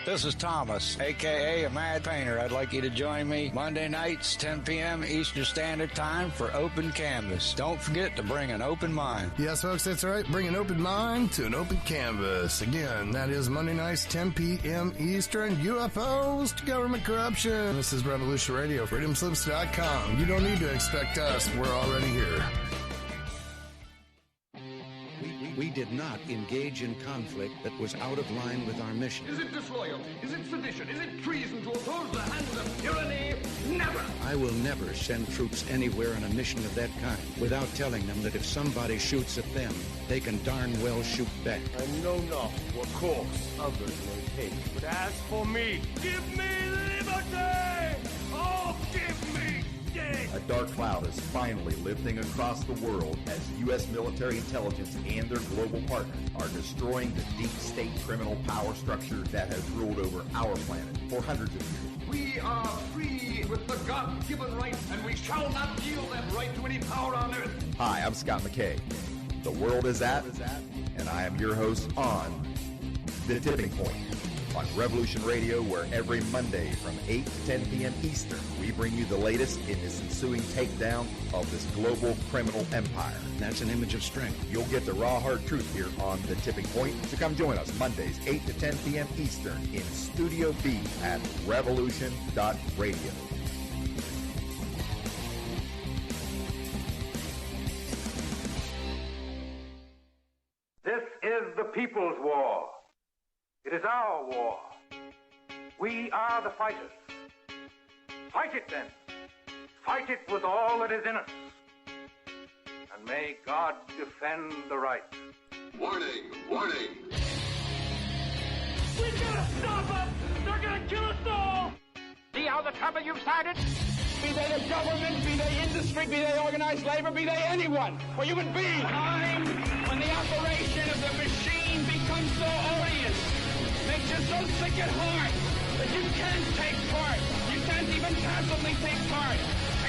This is Thomas, a.k.a. a Mad Painter. I'd like you to join me Monday nights, 10 p.m. Eastern Standard Time for Open Canvas. Don't forget to bring an open mind. Yes, folks, that's right. Bring an open mind to an open canvas. Again, that is Monday nights, 10 p.m. Eastern. UFOs to government corruption. This is Revolution Radio, freedomslips.com. You don't need to expect us. We're already here. We did not engage in conflict that was out of line with our mission. Is it disloyalty? Is it sedition? Is it treason to oppose the hands of tyranny? Never! I will never send troops anywhere on a mission of that kind without telling them that if somebody shoots at them, they can darn well shoot back. I know not what course others may take, but as for me, give me liberty! Oh, give me death! A dark cloud is finally lifting across the world as U.S. military intelligence and their global partners are destroying the deep state criminal power structure that has ruled over our planet for hundreds of years. We are free with the God-given right, and we shall not yield that right to any power on earth. Hi, I'm Scott McKay. The world is at, and I am your host on The Tipping Point on Revolution Radio, where every Monday from 8 to 10 p.m. Eastern, we bring you the latest in this ensuing takedown of this global criminal empire. That's an image of strength. You'll get the raw, hard truth here on The Tipping Point, so come join us Mondays, 8 to 10 p.m. Eastern in Studio B at revolution.radio. This is the people's war. It is our war. We are the fighters. Fight it then. Fight it with all that is in us. And may God defend the right. Warning! Warning! We gotta stop them! They're gonna kill us all! See how the trouble you've started? Be they the government, be they industry, be they organized labor, be they anyone, or human beings. Time when the operation of the machine becomes so odious, makes you so sick at heart that you can't take part. You can't even passively take part.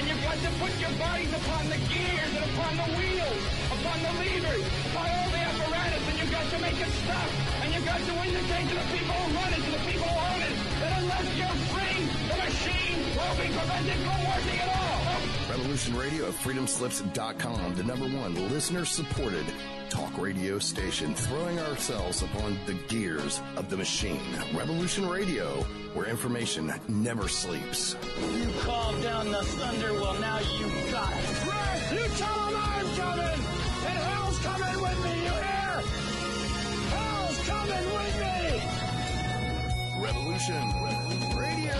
And you've got to put your bodies upon the gears and upon the wheels, upon the levers, upon all the apparatus, and you've got to make it stop. And you've got to indicate to the people who run it, to the people who own it, that unless you're free, the machine will be prevented from working at all. Revolution Radio at freedomslips.com, the #1 listener-supported talk radio station, throwing ourselves upon the gears of the machine. Revolution Radio, where information never sleeps. You called down the thunder, well now you got it. Right, you tell them I'm coming, and hell's coming with me, you hear? Hell's coming with me! Revolution Radio.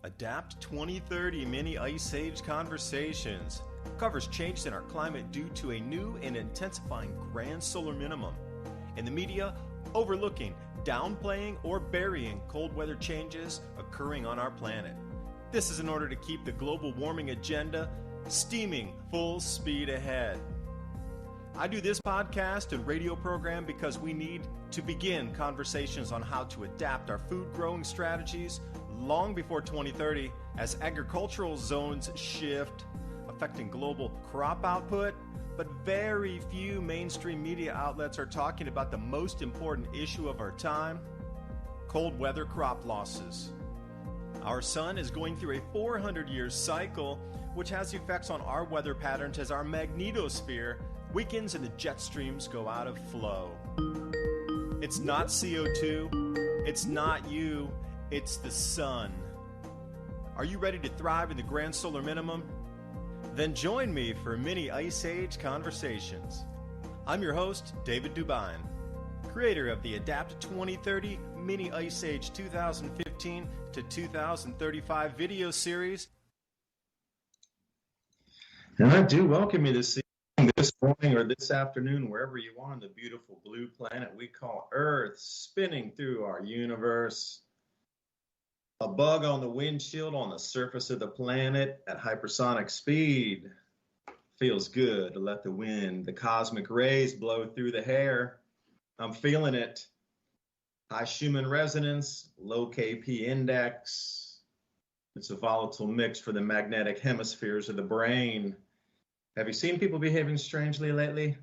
Adapt 2030 Mini Ice Age Conversations covers changes in our climate due to a new and intensifying grand solar minimum. In the media, overlooking, downplaying, or burying cold weather changes occurring on our planet. This is in order to keep the global warming agenda steaming full speed ahead. I do this podcast and radio program because we need to begin conversations on how to adapt our food growing strategies long before 2030 as agricultural zones shift, affecting global crop output, but very few mainstream media outlets are talking about the most important issue of our time, cold weather crop losses. Our sun is going through a 400-year cycle, which has effects on our weather patterns as our magnetosphere weakens and the jet streams go out of flow. It's not CO2, it's not you, it's the sun. Are you ready to thrive in the grand solar minimum? Then join me for Mini Ice Age Conversations. I'm your host, David Dubine, creator of the Adapt 2030 Mini Ice Age 2015 to 2035 video series. And I do welcome you this evening, this morning, or this afternoon, wherever you are on the beautiful blue planet we call Earth, spinning through our universe. A bug on the windshield on the surface of the planet at hypersonic speed. Feels good to let the wind, the cosmic rays blow through the hair. I'm feeling it. High Schumann resonance, low KP index. It's a volatile mix for the magnetic hemispheres of the brain. Have you seen people behaving strangely lately?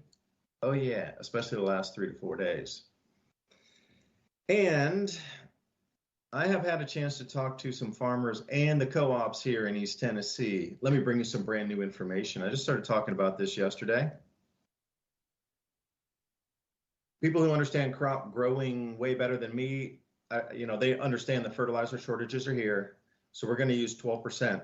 Oh, yeah, especially the last 3 to 4 days. And I have had a chance to talk to some farmers and the co-ops here in East Tennessee. Let me bring you some brand new information. I just started talking about this yesterday. People who understand crop growing way better than me, they understand the fertilizer shortages are here. So we're going to use 12%.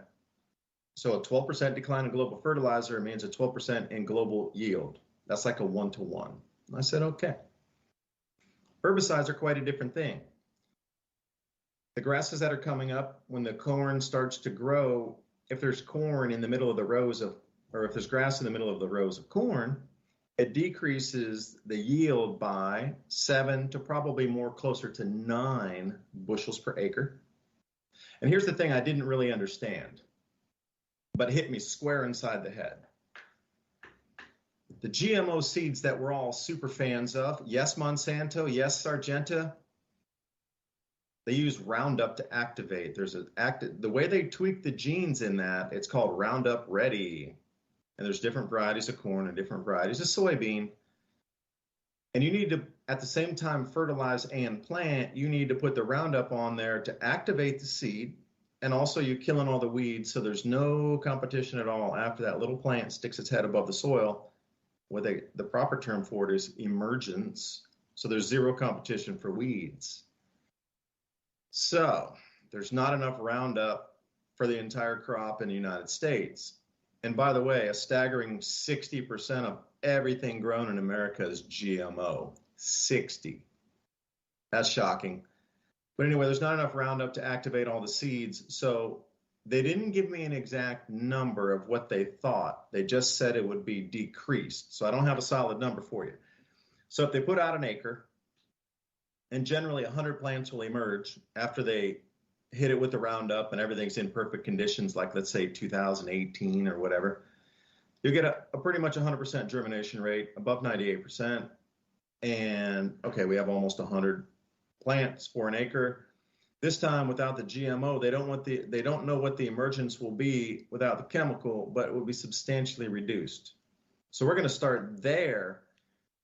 So a 12% decline in global fertilizer means a 12% in global yield. That's like a 1-to-1. I said, okay. Herbicides are quite a different thing. The grasses that are coming up when the corn starts to grow, if there's corn in the middle of the rows of, or if there's grass in the middle of the rows of corn, it decreases the yield by 7 to probably more closer to 9 bushels per acre. And here's the thing I didn't really understand, but hit me square inside the head. The GMO seeds that we're all super fans of, yes, Monsanto, yes, Syngenta, they use Roundup to activate. The way they tweak the genes in that, it's called Roundup Ready. And there's different varieties of corn and different varieties of soybean. And you need to, at the same time, fertilize and plant, you need to put the Roundup on there to activate the seed. And also you're killing all the weeds, so there's no competition at all after that little plant sticks its head above the soil. The proper term for it is emergence. So there's zero competition for weeds. So there's not enough Roundup for the entire crop in the United States. And by the way, a staggering 60% of everything grown in America is GMO. 60. That's shocking. But anyway, there's not enough Roundup to activate all the seeds. So they didn't give me an exact number of what they thought. They just said it would be decreased. So I don't have a solid number for you. So if they put out an acre, and generally 100 plants will emerge after they hit it with the Roundup and everything's in perfect conditions, like let's say 2018 or whatever, you get a pretty much 100% germination rate, above 98%. And okay, we have almost 100 plants for an acre. This time without the GMO, they don't know what the emergence will be without the chemical, but it will be substantially reduced. So we're going to start there,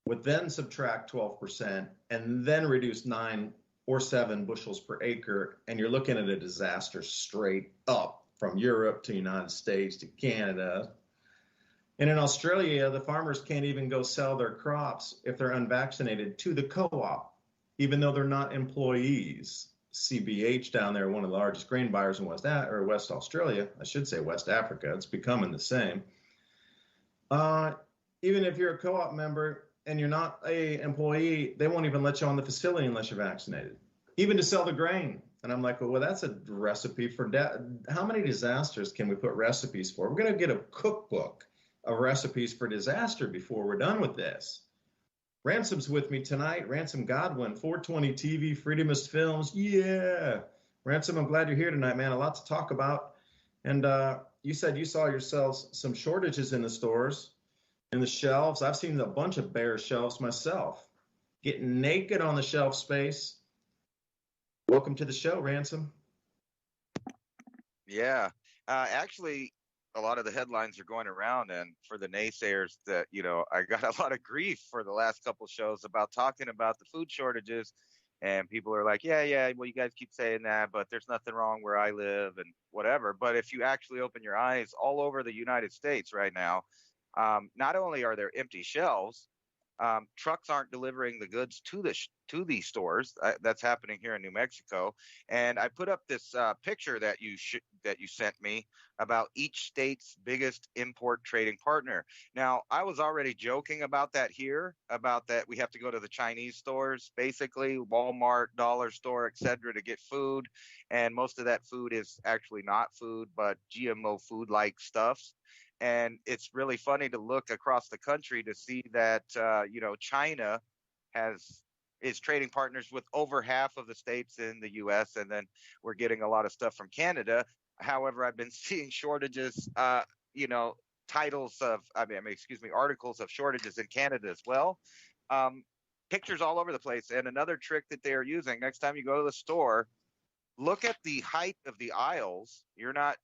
would then subtract 12% and then reduce 9 or 7 bushels per acre, and you're looking at a disaster straight up from Europe to United States to Canada. And in Australia, the farmers can't even go sell their crops if they're unvaccinated to the co-op, even though they're not employees. CBH down there, one of the largest grain buyers in West Australia, I should say West Africa, it's becoming the same. Even if you're a co-op member and you're not a employee, they won't even let you on the facility unless you're vaccinated, even to sell the grain. And I'm like, well, that's a recipe for how many disasters can we put recipes for? We're going to get a cookbook of recipes for disaster before we're done with this. Ransom's with me tonight. Ransom Godwin, 420 TV, Freedomist Films. Yeah. Ransom, I'm glad you're here tonight, man. A lot to talk about. And you said you saw yourselves some shortages in the stores, in the shelves. I've seen a bunch of bare shelves myself. Getting naked on the shelf space. Welcome to the show, Ransom. Yeah. Actually, a lot of the headlines are going around, and for the naysayers that, I got a lot of grief for the last couple shows about talking about the food shortages, and people are like, yeah, well, you guys keep saying that, but there's nothing wrong where I live and whatever. But if you actually open your eyes all over the United States right now, not only are there empty shelves, trucks aren't delivering the goods to these stores. That's happening here in New Mexico. And I put up this picture that you sent me about each state's biggest import trading partner. Now, I was already joking about that here, about that we have to go to the Chinese stores, basically Walmart, dollar store, etc., to get food. And most of that food is actually not food, but GMO food-like stuffs. And it's really funny to look across the country to see that, China is trading partners with over half of the states in the U.S., and then we're getting a lot of stuff from Canada. However, I've been seeing shortages, articles of shortages in Canada as well. Pictures all over the place. And another trick that they are using, next time you go to the store, look at the height of the aisles. You're not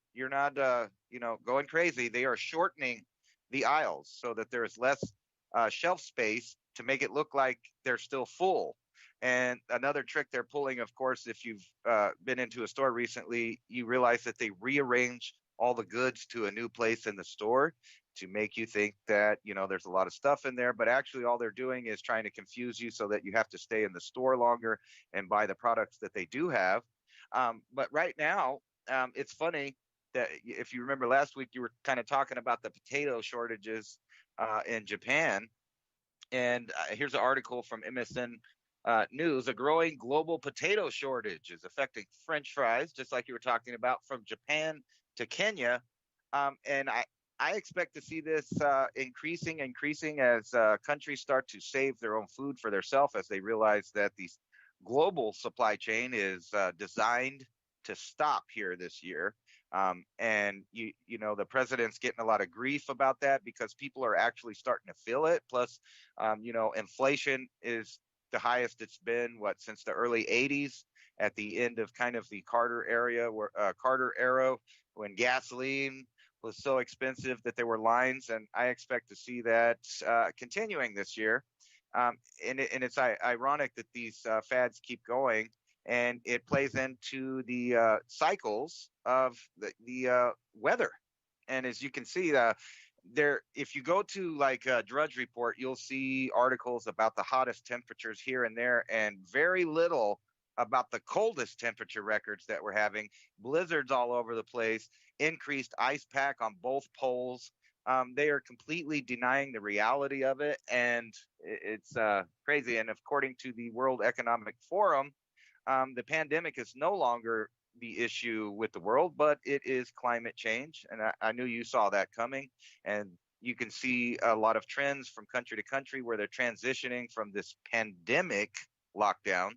going crazy. They are shortening the aisles so that there is less shelf space to make it look like they're still full. And another trick they're pulling, of course, if you've been into a store recently, you realize that they rearrange all the goods to a new place in the store to make you think that, there's a lot of stuff in there. But actually, all they're doing is trying to confuse you so that you have to stay in the store longer and buy the products that they do have. But right now, it's funny that if you remember last week, you were kind of talking about the potato shortages in Japan. And here's an article from MSN News. A growing global potato shortage is affecting French fries, just like you were talking about, from Japan to Kenya. And I expect to see this increasing as countries start to save their own food for themselves, as they realize that the global supply chain is designed to stop here this year. And the president's getting a lot of grief about that because people are actually starting to feel it. Plus, inflation is the highest it's been since the early 80s, at the end of kind of the Carter era, when gasoline was so expensive that there were lines. And I expect to see that continuing this year. And it's ironic that these fads keep going, and it plays into the cycles of the weather. And as you can see, if you go to like Drudge Report, you'll see articles about the hottest temperatures here and there, and very little about the coldest temperature records that we're having. Blizzards all over the place, increased ice pack on both poles. They are completely denying the reality of it, and it's crazy. And according to the World Economic Forum, the pandemic is no longer the issue with the world, but it is climate change. And I knew you saw that coming. And you can see a lot of trends from country to country where they're transitioning from this pandemic lockdown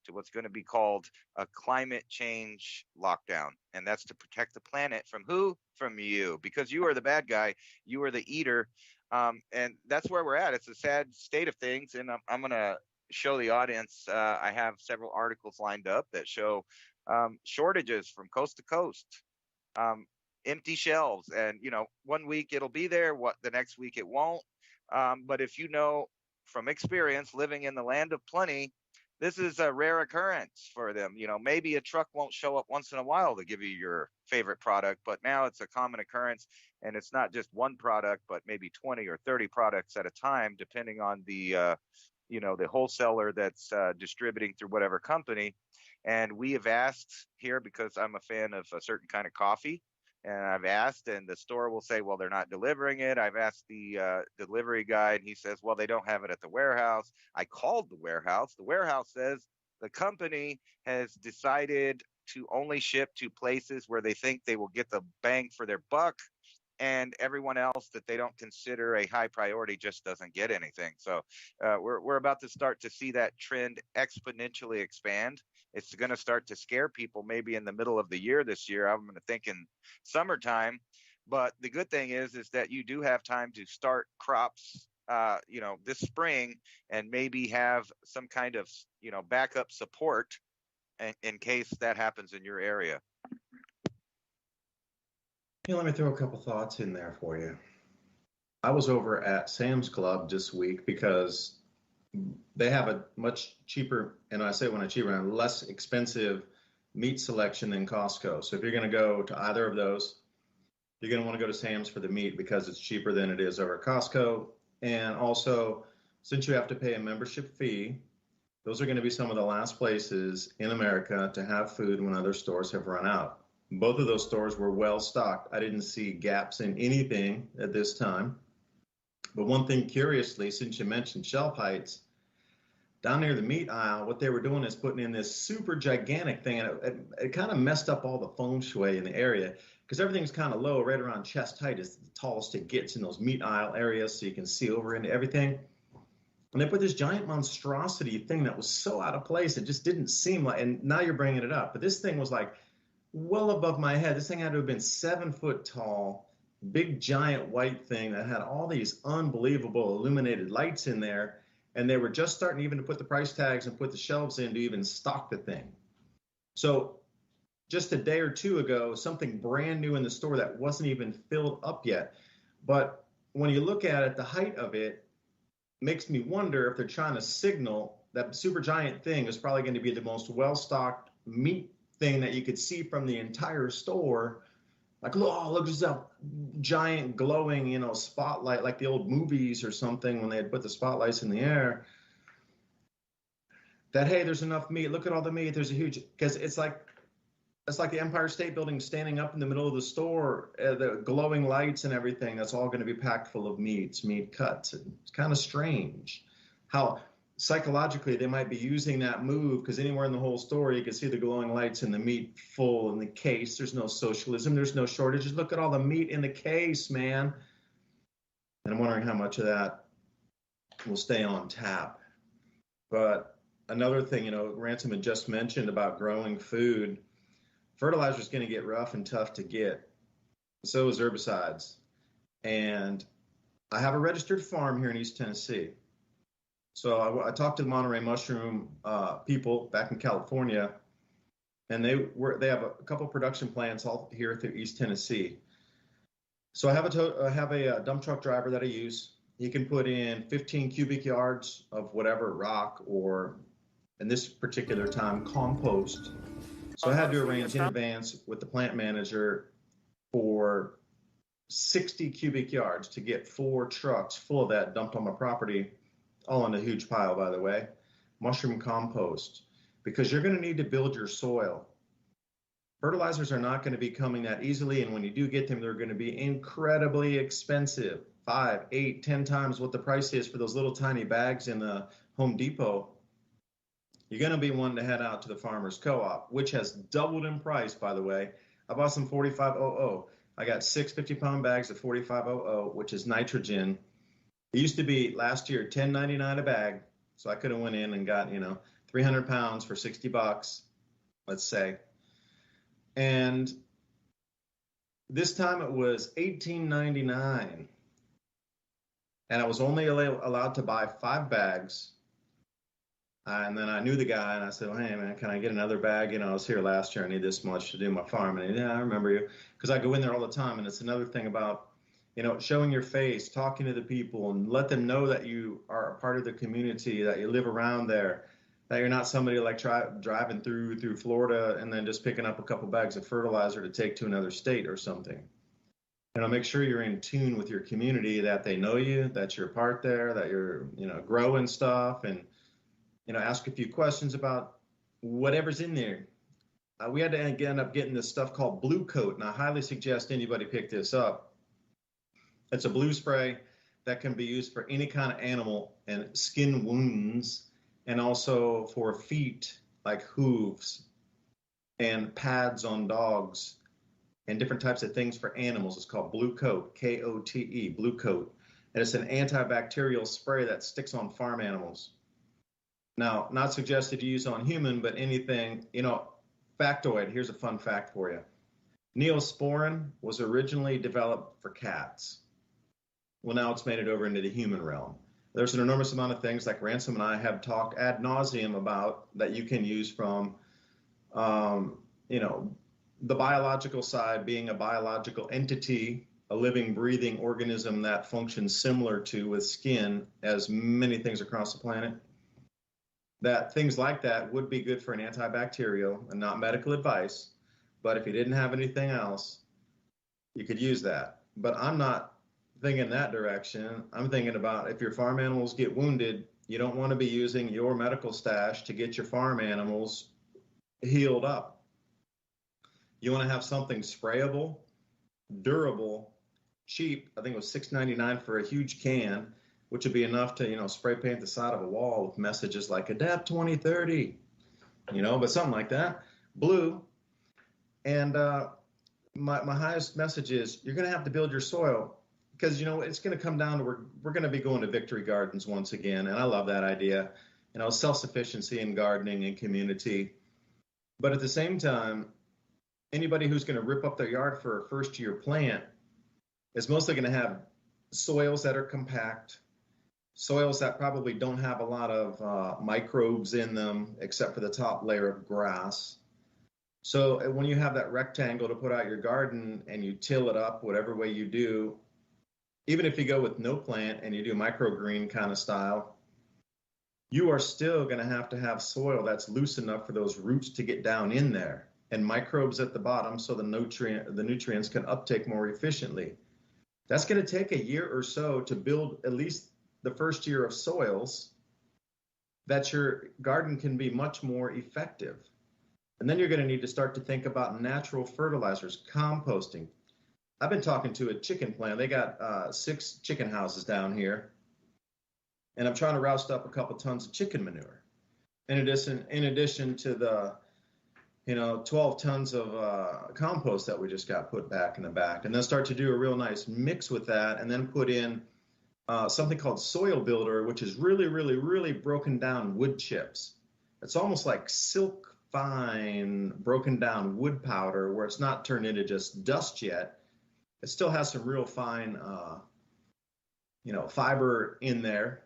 to what's going to be called a climate change lockdown. And that's to protect the planet from who? From you, because you are the bad guy. You are the eater. And that's where we're at. It's a sad state of things. And I'm going to show the audience. I have several articles lined up that show shortages from coast to coast, empty shelves. And, 1 week it'll be there, the next week it won't. But if you know from experience living in the land of plenty, this is a rare occurrence for them. Maybe a truck won't show up once in a while to give you your favorite product, but now it's a common occurrence. And it's not just one product, but maybe 20 or 30 products at a time, depending on the wholesaler that's distributing through whatever company. And we have asked here, because I'm a fan of a certain kind of coffee, and I've asked, and the store will say, well, they're not delivering it. I've asked the delivery guy, and he says, well, they don't have it at the warehouse. I called the warehouse. The warehouse says the company has decided to only ship to places where they think they will get the bang for their buck, and everyone else that they don't consider a high priority just doesn't get anything. So we're about to start to see that trend exponentially expand. It's going to start to scare people maybe in the middle of the year this year. I'm going to think in summertime. But the good thing is that you do have time to start crops, this spring, and maybe have some kind of, backup support in case that happens in your area. Let me throw a couple thoughts in there for you. I was over at Sam's Club this week because they have a much cheaper, and I say when it's cheaper, a less expensive meat selection than Costco. So if you're going to go to either of those, you're going to want to go to Sam's for the meat because it's cheaper than it is over at Costco. And also, since you have to pay a membership fee, those are going to be some of the last places in America to have food when other stores have run out. Both of those stores were well stocked. I didn't see gaps in anything at this time. But one thing, curiously, since you mentioned shelf heights, down near the meat aisle, what they were doing is putting in this super gigantic thing, and it kind of messed up all the feng shui in the area because everything's kind of low, right around chest height is the tallest it gets in those meat aisle areas, so you can see over into everything. And they put this giant monstrosity thing that was so out of place, it just didn't seem like, and now you're bringing it up, but this thing was like well above my head. This thing had to have been 7 foot tall, big giant white thing that had all these unbelievable illuminated lights in there. And they were just starting even to put the price tags and put the shelves in to even stock the thing. So just a day or two ago, something brand new in the store that wasn't even filled up yet. But when you look at it, the height of it makes me wonder if they're trying to signal that Supergiant thing is probably going to be the most well-stocked meat thing that you could see from the entire store. Like, oh, look at that giant glowing, spotlight, like the old movies or something when they had put the spotlights in the air. That, hey, there's enough meat. Look at all the meat. There's a huge, because it's like the Empire State Building standing up in the middle of the store, the glowing lights and everything. That's all going to be packed full of meats, meat cuts. It's kind of strange how psychologically they might be using that move, because anywhere in the whole store you can see the glowing lights and the meat full in the case. There's no socialism. There's no shortages. Look at all the meat in the case, man. And I'm wondering how much of that will stay on tap. But another thing, Ransom had just mentioned about growing food. Fertilizer is going to get rough and tough to get. So is herbicides. And I have a registered farm here in East Tennessee. So I talked to the Monterey mushroom people back in California, and they have a couple production plants all here through East Tennessee. So I have a dump truck driver that I use. He can put in 15 cubic yards of whatever rock, or in this particular time, compost. So I had to arrange in advance with the plant manager for 60 cubic yards to get 4 trucks full of that dumped on my property, all in a huge pile, by the way, mushroom compost, because you're going to need to build your soil. Fertilizers are not going to be coming that easily, and when you do get them, they're going to be incredibly expensive, 5, 8, 10 times what the price is for those little tiny bags in the Home Depot. You're going to be wanting to head out to the Farmers Co-op, which has doubled in price, by the way. I bought some 4500. I got 6 50-pound bags of 4500, which is nitrogen. It used to be last year $10.99 a bag, so I could have went in and got 300 pounds for $60, let's say. And this time it was $18.99, and I was only allowed to buy 5 bags. And then I knew the guy, and I said, well, hey, man, can I get another bag? I was here last year. I need this much to do my farm. And I remember you, because I go in there all the time. And it's another thing about, showing your face, talking to the people, and let them know that you are a part of the community, that you live around there, that you're not somebody like driving through Florida and then just picking up a couple bags of fertilizer to take to another state or something. Make sure you're in tune with your community, that they know you, that you're a part there, that you're, growing stuff, and ask a few questions about whatever's in there. We had to end up getting this stuff called Blue Coat, and I highly suggest anybody pick this up. It's a blue spray that can be used for any kind of animal and skin wounds, and also for feet, like hooves and pads on dogs and different types of things for animals. It's called Blue Coat, K-O-T-E, Blue Coat. And it's an antibacterial spray that sticks on farm animals. Now, not suggested to use on human, but anything, factoid, here's a fun fact for you. Neosporin was originally developed for cats. Well, now it's made it over into the human realm. There's an enormous amount of things like Ransom and I have talked ad nauseum about that you can use from, the biological side, being a biological entity, a living, breathing organism that functions similar to with skin as many things across the planet. That things like that would be good for an antibacterial, and not medical advice. But if you didn't have anything else, you could use that. But I'm not thinking that direction. I'm thinking about if your farm animals get wounded, you don't want to be using your medical stash to get your farm animals healed up. You want to have something sprayable, durable, cheap. I think it was $6.99 for a huge can, which would be enough to, spray paint the side of a wall with messages like Adapt 2030, but something like that. Blue. And my highest message is you're going to have to build your soil, because, it's going to come down to we're going to be going to victory gardens once again. And I love that idea, self-sufficiency in gardening and community. But at the same time, anybody who's going to rip up their yard for a first-year plant is mostly going to have soils that are compact, soils that probably don't have a lot of microbes in them except for the top layer of grass. So when you have that rectangle to put out your garden and you till it up whatever way you do, even if you go with no plant and you do microgreen kind of style, you are still going to have soil that's loose enough for those roots to get down in there and microbes at the bottom so the nutrients can uptake more efficiently. That's going to take a year or so to build at least the first year of soils that your garden can be much more effective. And then you're going to need to start to think about natural fertilizers, composting. I've been talking to a chicken plant. They got 6 chicken houses down here. And I'm trying to roust up a couple tons of chicken manure. In addition to the 12 tons of compost that we just got put back in the back, and then start to do a real nice mix with that, and then put in something called soil builder, which is really, really, really broken down wood chips. It's almost like silk fine broken down wood powder, where it's not turned into just dust yet. It still has some real fine, fiber in there.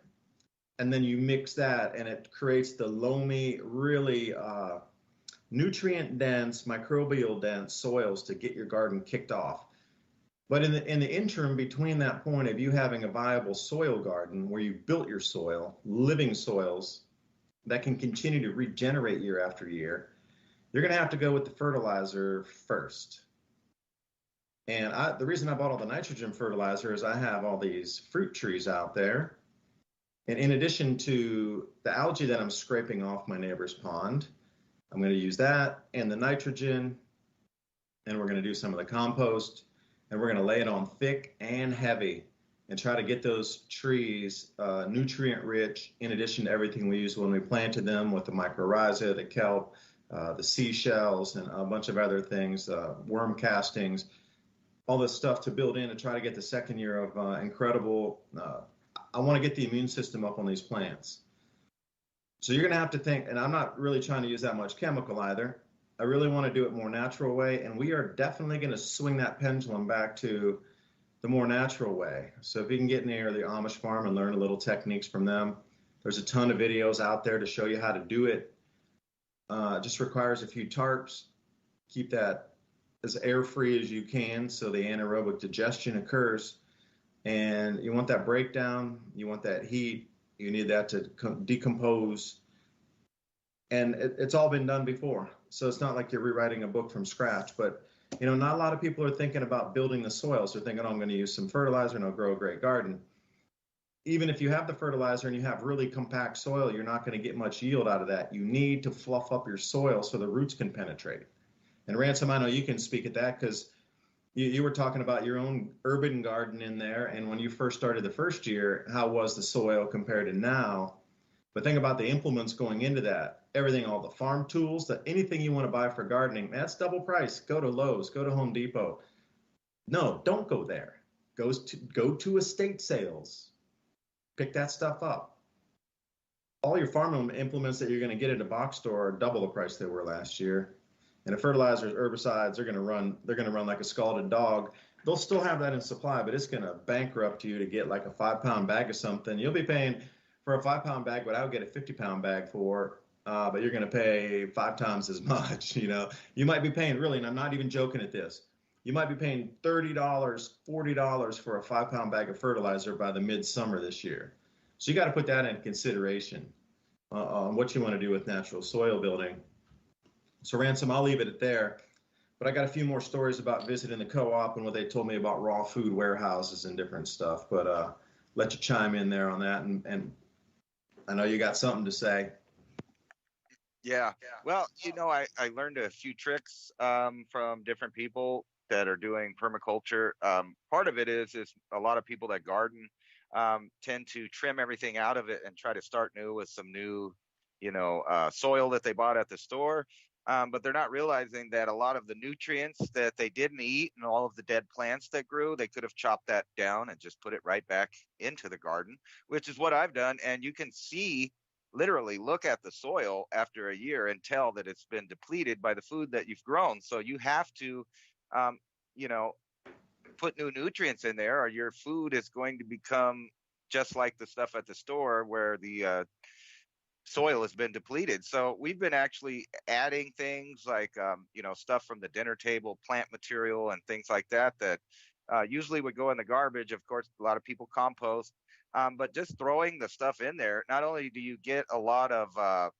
And then you mix that, and it creates the loamy, really nutrient-dense, microbial-dense soils to get your garden kicked off. But in the interim between that point of you having a viable soil garden where you've built your soil, living soils that can continue to regenerate year after year, you're going to have to go with the fertilizer first. And the reason I bought all the nitrogen fertilizer is I have all these fruit trees out there. And in addition to the algae that I'm scraping off my neighbor's pond, I'm going to use that and the nitrogen, and we're going to do some of the compost, and we're going to lay it on thick and heavy and try to get those trees nutrient rich, in addition to everything we used when we planted them with the mycorrhiza, the kelp, the seashells, and a bunch of other things, worm castings, all this stuff to build in to try to get the second year of incredible. I want to get the immune system up on these plants. So you're going to have to think, and I'm not really trying to use that much chemical either. I really want to do it more natural way, and we are definitely going to swing that pendulum back to the more natural way. So if you can get near the Amish farm and learn a little techniques from them, there's a ton of videos out there to show you how to do it. It just requires a few tarps. Keep that as air-free as you can so the anaerobic digestion occurs. And you want that breakdown, you want that heat, you need that to decompose. And it's all been done before. So it's not like you're rewriting a book from scratch. But, not a lot of people are thinking about building the soils. They're thinking, oh, I'm going to use some fertilizer and I'll grow a great garden. Even if you have the fertilizer and you have really compact soil, you're not going to get much yield out of that. You need to fluff up your soil so the roots can penetrate. And Ransom, I know you can speak at that because you were talking about your own urban garden in there. And when you first started the first year, how was the soil compared to now? But think about the implements going into that. Everything, all the farm tools, anything you want to buy for gardening, that's double price. Go to Lowe's, go to Home Depot. No, don't go there. Go to estate sales. Pick that stuff up. All your farm implements that you're going to get at a box store are double the price they were last year. And the fertilizers, herbicides, they're going to run like a scalded dog. They'll still have that in supply, but it's going to bankrupt you to get like a 5-pound bag of something. You'll be paying for a 5-pound bag what I would get a 50-pound bag for, but you're going to pay 5 times as much. You might be paying, really, and I'm not even joking at this, you might be paying $30, $40 for a 5-pound bag of fertilizer by the midsummer this year. So you got to put that in consideration on what you want to do with natural soil building. So Ransom, I'll leave it at there, but I got a few more stories about visiting the co-op and what they told me about raw food warehouses and different stuff, but let you chime in there on that. And I know you got something to say. Yeah. Well, I learned a few tricks from different people that are doing permaculture. Part of it is a lot of people that garden tend to trim everything out of it and try to start new with some new, soil that they bought at the store. But they're not realizing that a lot of the nutrients that they didn't eat and all of the dead plants that grew, they could have chopped that down and just put it right back into the garden, which is what I've done. And you can see, literally look at the soil after a year and tell that it's been depleted by the food that you've grown. So you have to, put new nutrients in there, or your food is going to become just like the stuff at the store where the soil has been depleted. So we've been actually adding things like, stuff from the dinner table, plant material and things like that usually would go in the garbage. Of course, a lot of people compost, but just throwing the stuff in there, not only do you get a lot of,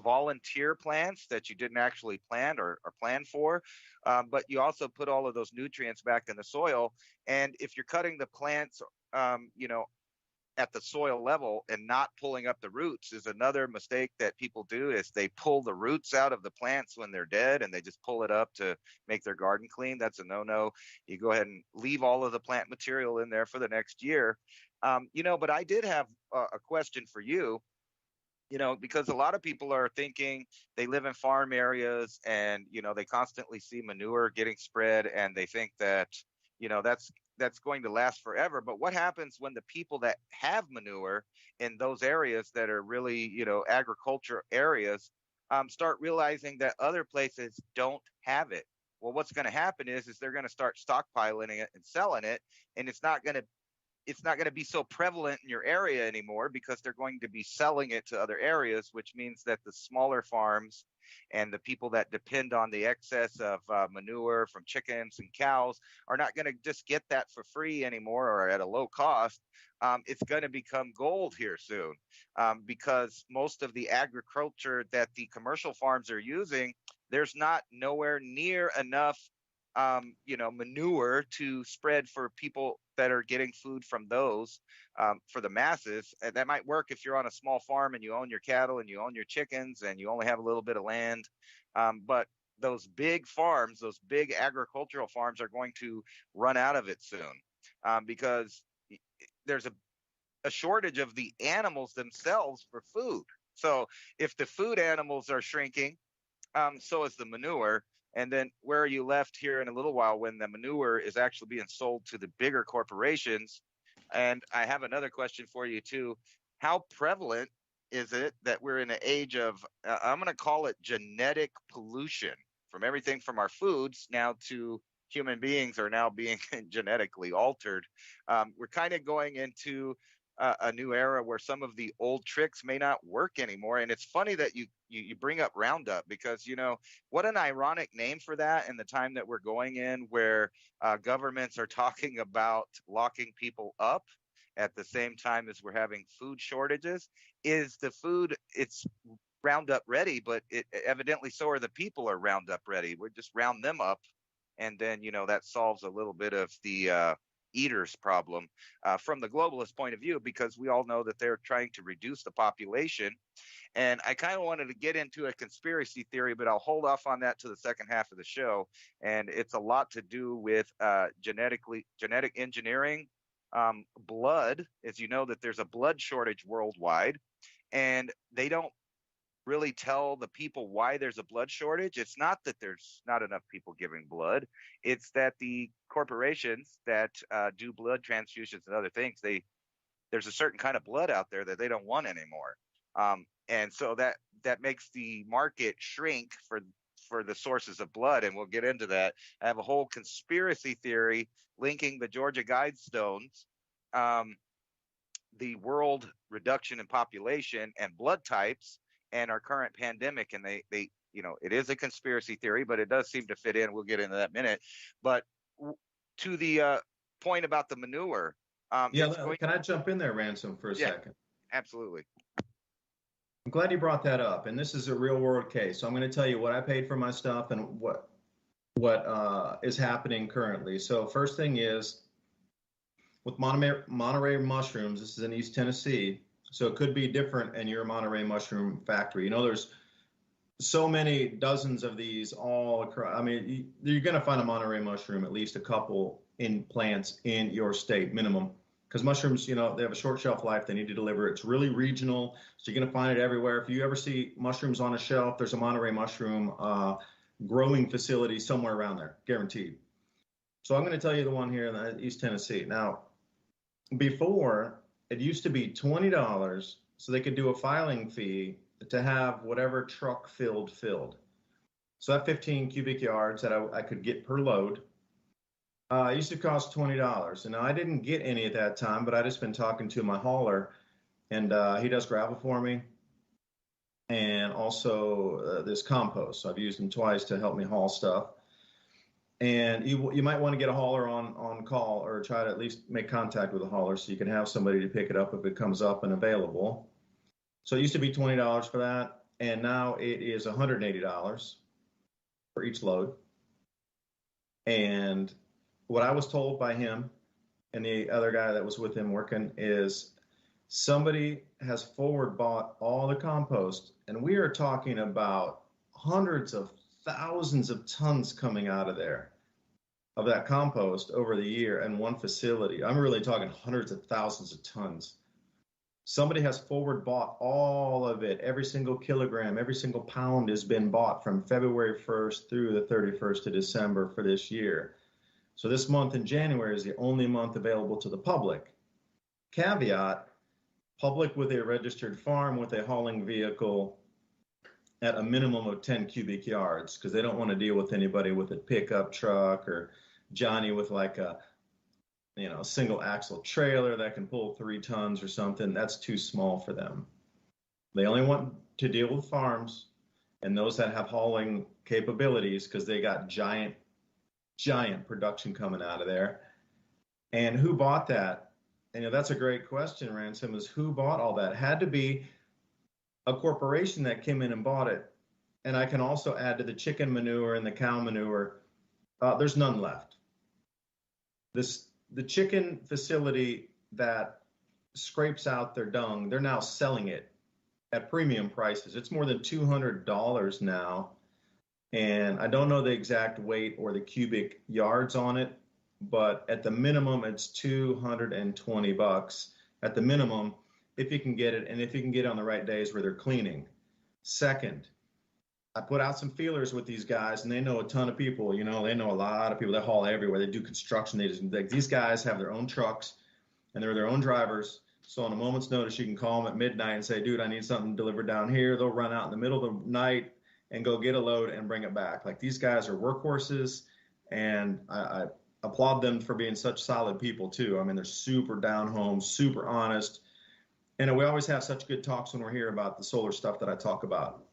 volunteer plants that you didn't actually plant or plan for, but you also put all of those nutrients back in the soil. And if you're cutting the plants, at the soil level and not pulling up the roots is another mistake that people do, is they pull the roots out of the plants when they're dead and they just pull it up to make their garden clean. That's a no-no. You go ahead and leave all of the plant material in there for the next year. But I did have a question for you, because a lot of people are thinking they live in farm areas and, they constantly see manure getting spread and they think that, that's going to last forever. But what happens when the people that have manure in those areas that are really, agriculture areas, start realizing that other places don't have it? Well, what's going to happen is they're going to start stockpiling it and selling it, and it's not going to be so prevalent in your area anymore because they're going to be selling it to other areas, which means that the smaller farms and the people that depend on the excess of manure from chickens and cows are not going to just get that for free anymore or at a low cost. It's going to become gold here soon, because most of the agriculture that the commercial farms are using, there's nowhere near enough manure to spread for people that are getting food from those, for the masses. And that might work if you're on a small farm and you own your cattle and you own your chickens and you only have a little bit of land. But those big farms, those big agricultural farms, are going to run out of it soon, because there's a shortage of the animals themselves for food. So if the food animals are shrinking, so is the manure. And then where are you left here in a little while when the manure is actually being sold to the bigger corporations? And I have another question for you too. How prevalent is it that we're in an age of, I'm going to call it genetic pollution, from everything from our foods now to human beings are now being genetically altered? We're kind of going into a new era where some of the old tricks may not work anymore. And it's funny that you bring up Roundup, because, what an ironic name for that in the time that we're going in, where governments are talking about locking people up at the same time as we're having food shortages. Is the food, it's Roundup ready, but evidently so are the people are Roundup ready. We're just round them up. And then, that solves a little bit of the eaters problem from the globalist point of view, because we all know that they're trying to reduce the population. And I kind of wanted to get into a conspiracy theory, but I'll hold off on that to the second half of the show. And it's a lot to do with genetic engineering, blood. As you know, that there's a blood shortage worldwide, and they don't really tell the people why there's a blood shortage. It's not that there's not enough people giving blood. It's that the corporations that do blood transfusions and other things, there's a certain kind of blood out there that they don't want anymore. And so that makes the market shrink for the sources of blood. And we'll get into that. I have a whole conspiracy theory linking the Georgia Guidestones, the world reduction in population and blood types, and our current pandemic. And they it is a conspiracy theory, but it does seem to fit in. We'll get into that in a minute. But to the point about the manure. Can I jump in there, Ransom, for a second? Absolutely. I'm glad you brought that up. And this is a real world case. So I'm going to tell you what I paid for my stuff and what is happening currently. So first thing is, with Monterey mushrooms, this is in East Tennessee, so it could be different in your Monterey mushroom factory. There's so many dozens of these all across. I mean, you're going to find a Monterey mushroom, at least a couple in plants in your state minimum, because mushrooms, they have a short shelf life. They need to deliver. It's really regional, so you're going to find it everywhere. If you ever see mushrooms on a shelf, there's a Monterey mushroom growing facility somewhere around there, guaranteed. So I'm going to tell you the one here in East Tennessee. Now, before, it used to be $20 so they could do a filing fee to have whatever truck filled. So that 15 cubic yards that I could get per load used to cost $20. And now I didn't get any at that time, but I just been talking to my hauler, and he does gravel for me, and also this compost. So I've used him twice to help me haul stuff. And you might want to get a hauler on call, or try to at least make contact with a hauler so you can have somebody to pick it up if it comes up and available. So it used to be $20 for that, and now it is $180 for each load. And what I was told by him and the other guy that was with him working is somebody has forward bought all the compost, and we are talking about hundreds of thousands of tons coming out of there, of that compost over the year in one facility. I'm really talking hundreds of thousands of tons. Somebody has forward bought all of it. Every single kilogram, every single pound has been bought from February 1st through the 31st of December for this year. So this month in January is the only month available to the public. Caveat, public with a registered farm with a hauling vehicle at a minimum of 10 cubic yards, because they don't want to deal with anybody with a pickup truck or Johnny with like a single axle trailer that can pull 3 tons or something. That's too small for them. They only want to deal with farms and those that have hauling capabilities, because they got giant production coming out of there. And who bought that? And that's a great question, Ransom, is who bought all that? It had to be a corporation that came in and bought it. And I can also add to the chicken manure and the cow manure, there's none left. The chicken facility that scrapes out their dung, they're now selling it at premium prices. It's more than $200 now. And I don't know the exact weight or the cubic yards on it, but at the minimum, it's $220 at the minimum, if you can get it, and if you can get it on the right days where they're cleaning. Second, I put out some feelers with these guys, and they know a ton of people. They know a lot of people that haul everywhere. They do construction. These guys have their own trucks, and they're their own drivers. So on a moment's notice, you can call them at midnight and say, dude, I need something delivered down here. They'll run out in the middle of the night and go get a load and bring it back. Like, these guys are workhorses, and I applaud them for being such solid people too. I mean, they're super down home, super honest. And we always have such good talks when we're here about the solar stuff that I talk about.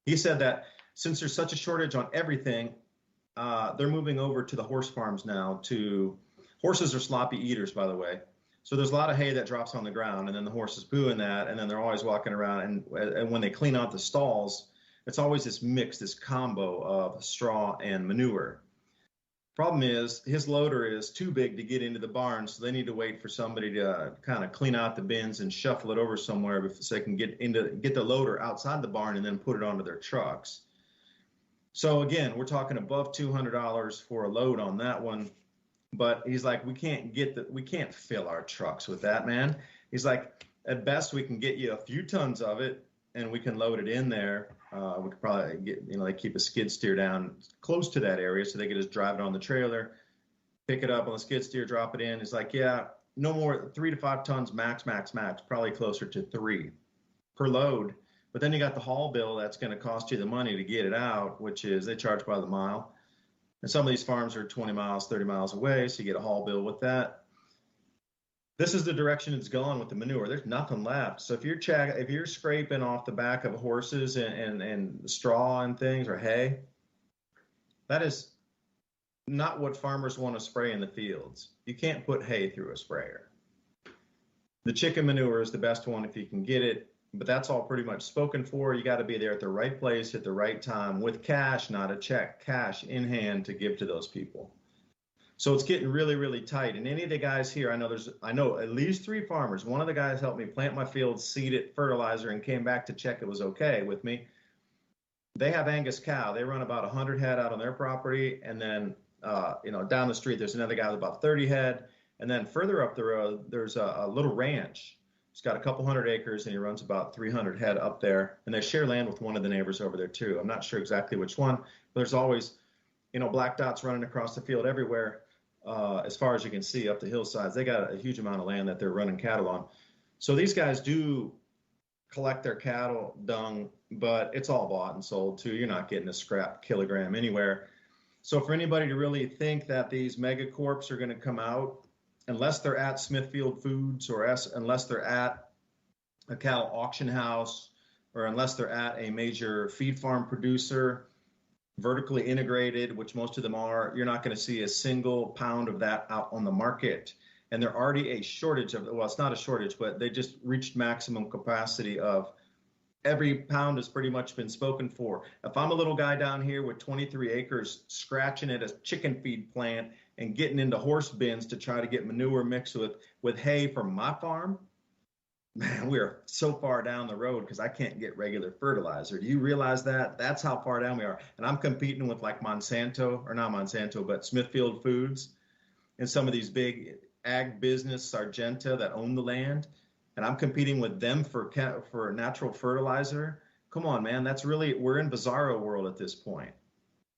He said that since there's such a shortage on everything, they're moving over to the horse farms now. Horses are sloppy eaters, by the way. So there's a lot of hay that drops on the ground, and then the horses poo in that, and then they're always walking around. And when they clean out the stalls, it's always this mix, this combo of straw and manure. Problem is, his loader is too big to get into the barn, so they need to wait for somebody to kind of clean out the bins and shuffle it over somewhere so they can get the loader outside the barn and then put it onto their trucks. So again, we're talking above $200 for a load on that one. But he's like, we can't fill our trucks with that, man. He's like, at best we can get you a few tons of it, and we can load it in there. We could probably get, they keep a skid steer down close to that area so they could just drive it on the trailer, pick it up on the skid steer, drop it in. It's like, yeah, no more 3 to 5 tons max, probably closer to 3 per load. But then you got the haul bill that's going to cost you the money to get it out, which is they charge by the mile. And some of these farms are 20 miles, 30 miles away, so you get a haul bill with that. This is the direction it's going with the manure. There's nothing left. So if you're scraping off the back of horses and straw and things, or hay, that is not what farmers want to spray in the fields. You can't put hay through a sprayer. The chicken manure is the best one if you can get it, but that's all pretty much spoken for. You got to be there at the right place at the right time with cash, not a check, cash in hand to give to those people. So it's getting really, really tight. And any of the guys here, I know at least 3 farmers. One of the guys helped me plant my field, seed it, fertilizer, and came back to check it was okay with me. They have Angus cow. They run about 100 head out on their property. And then, down the street, there's another guy with about 30 head. And then further up the road, there's a little ranch. He's got a couple hundred acres, and he runs about 300 head up there. And they share land with one of the neighbors over there, too. I'm not sure exactly which one, but there's always, black dots running across the field everywhere. As far as you can see up the hillsides, they got a huge amount of land that they're running cattle on. So these guys do collect their cattle dung, but it's all bought and sold too. You're not getting a scrap kilogram anywhere. So for anybody to really think that these megacorps are going to come out, unless they're at Smithfield Foods or unless they're at a cattle auction house or unless they're at a major feed farm producer, vertically integrated, which most of them are, you're not going to see a single pound of that out on the market. And they're already a shortage of, well, it's not a shortage, but they just reached maximum capacity of every pound has pretty much been spoken for. If I'm a little guy down here with 23 acres scratching at a chicken feed plant and getting into horse bins to try to get manure mixed with hay from my farm, man, we are so far down the road because I can't get regular fertilizer. Do you realize that? That's how far down we are. And I'm competing with like Monsanto, or not Monsanto, but Smithfield Foods and some of these big ag business, Sargenta, that own the land. And I'm competing with them for natural fertilizer. Come on, man. That's really, we're in bizarro world at this point.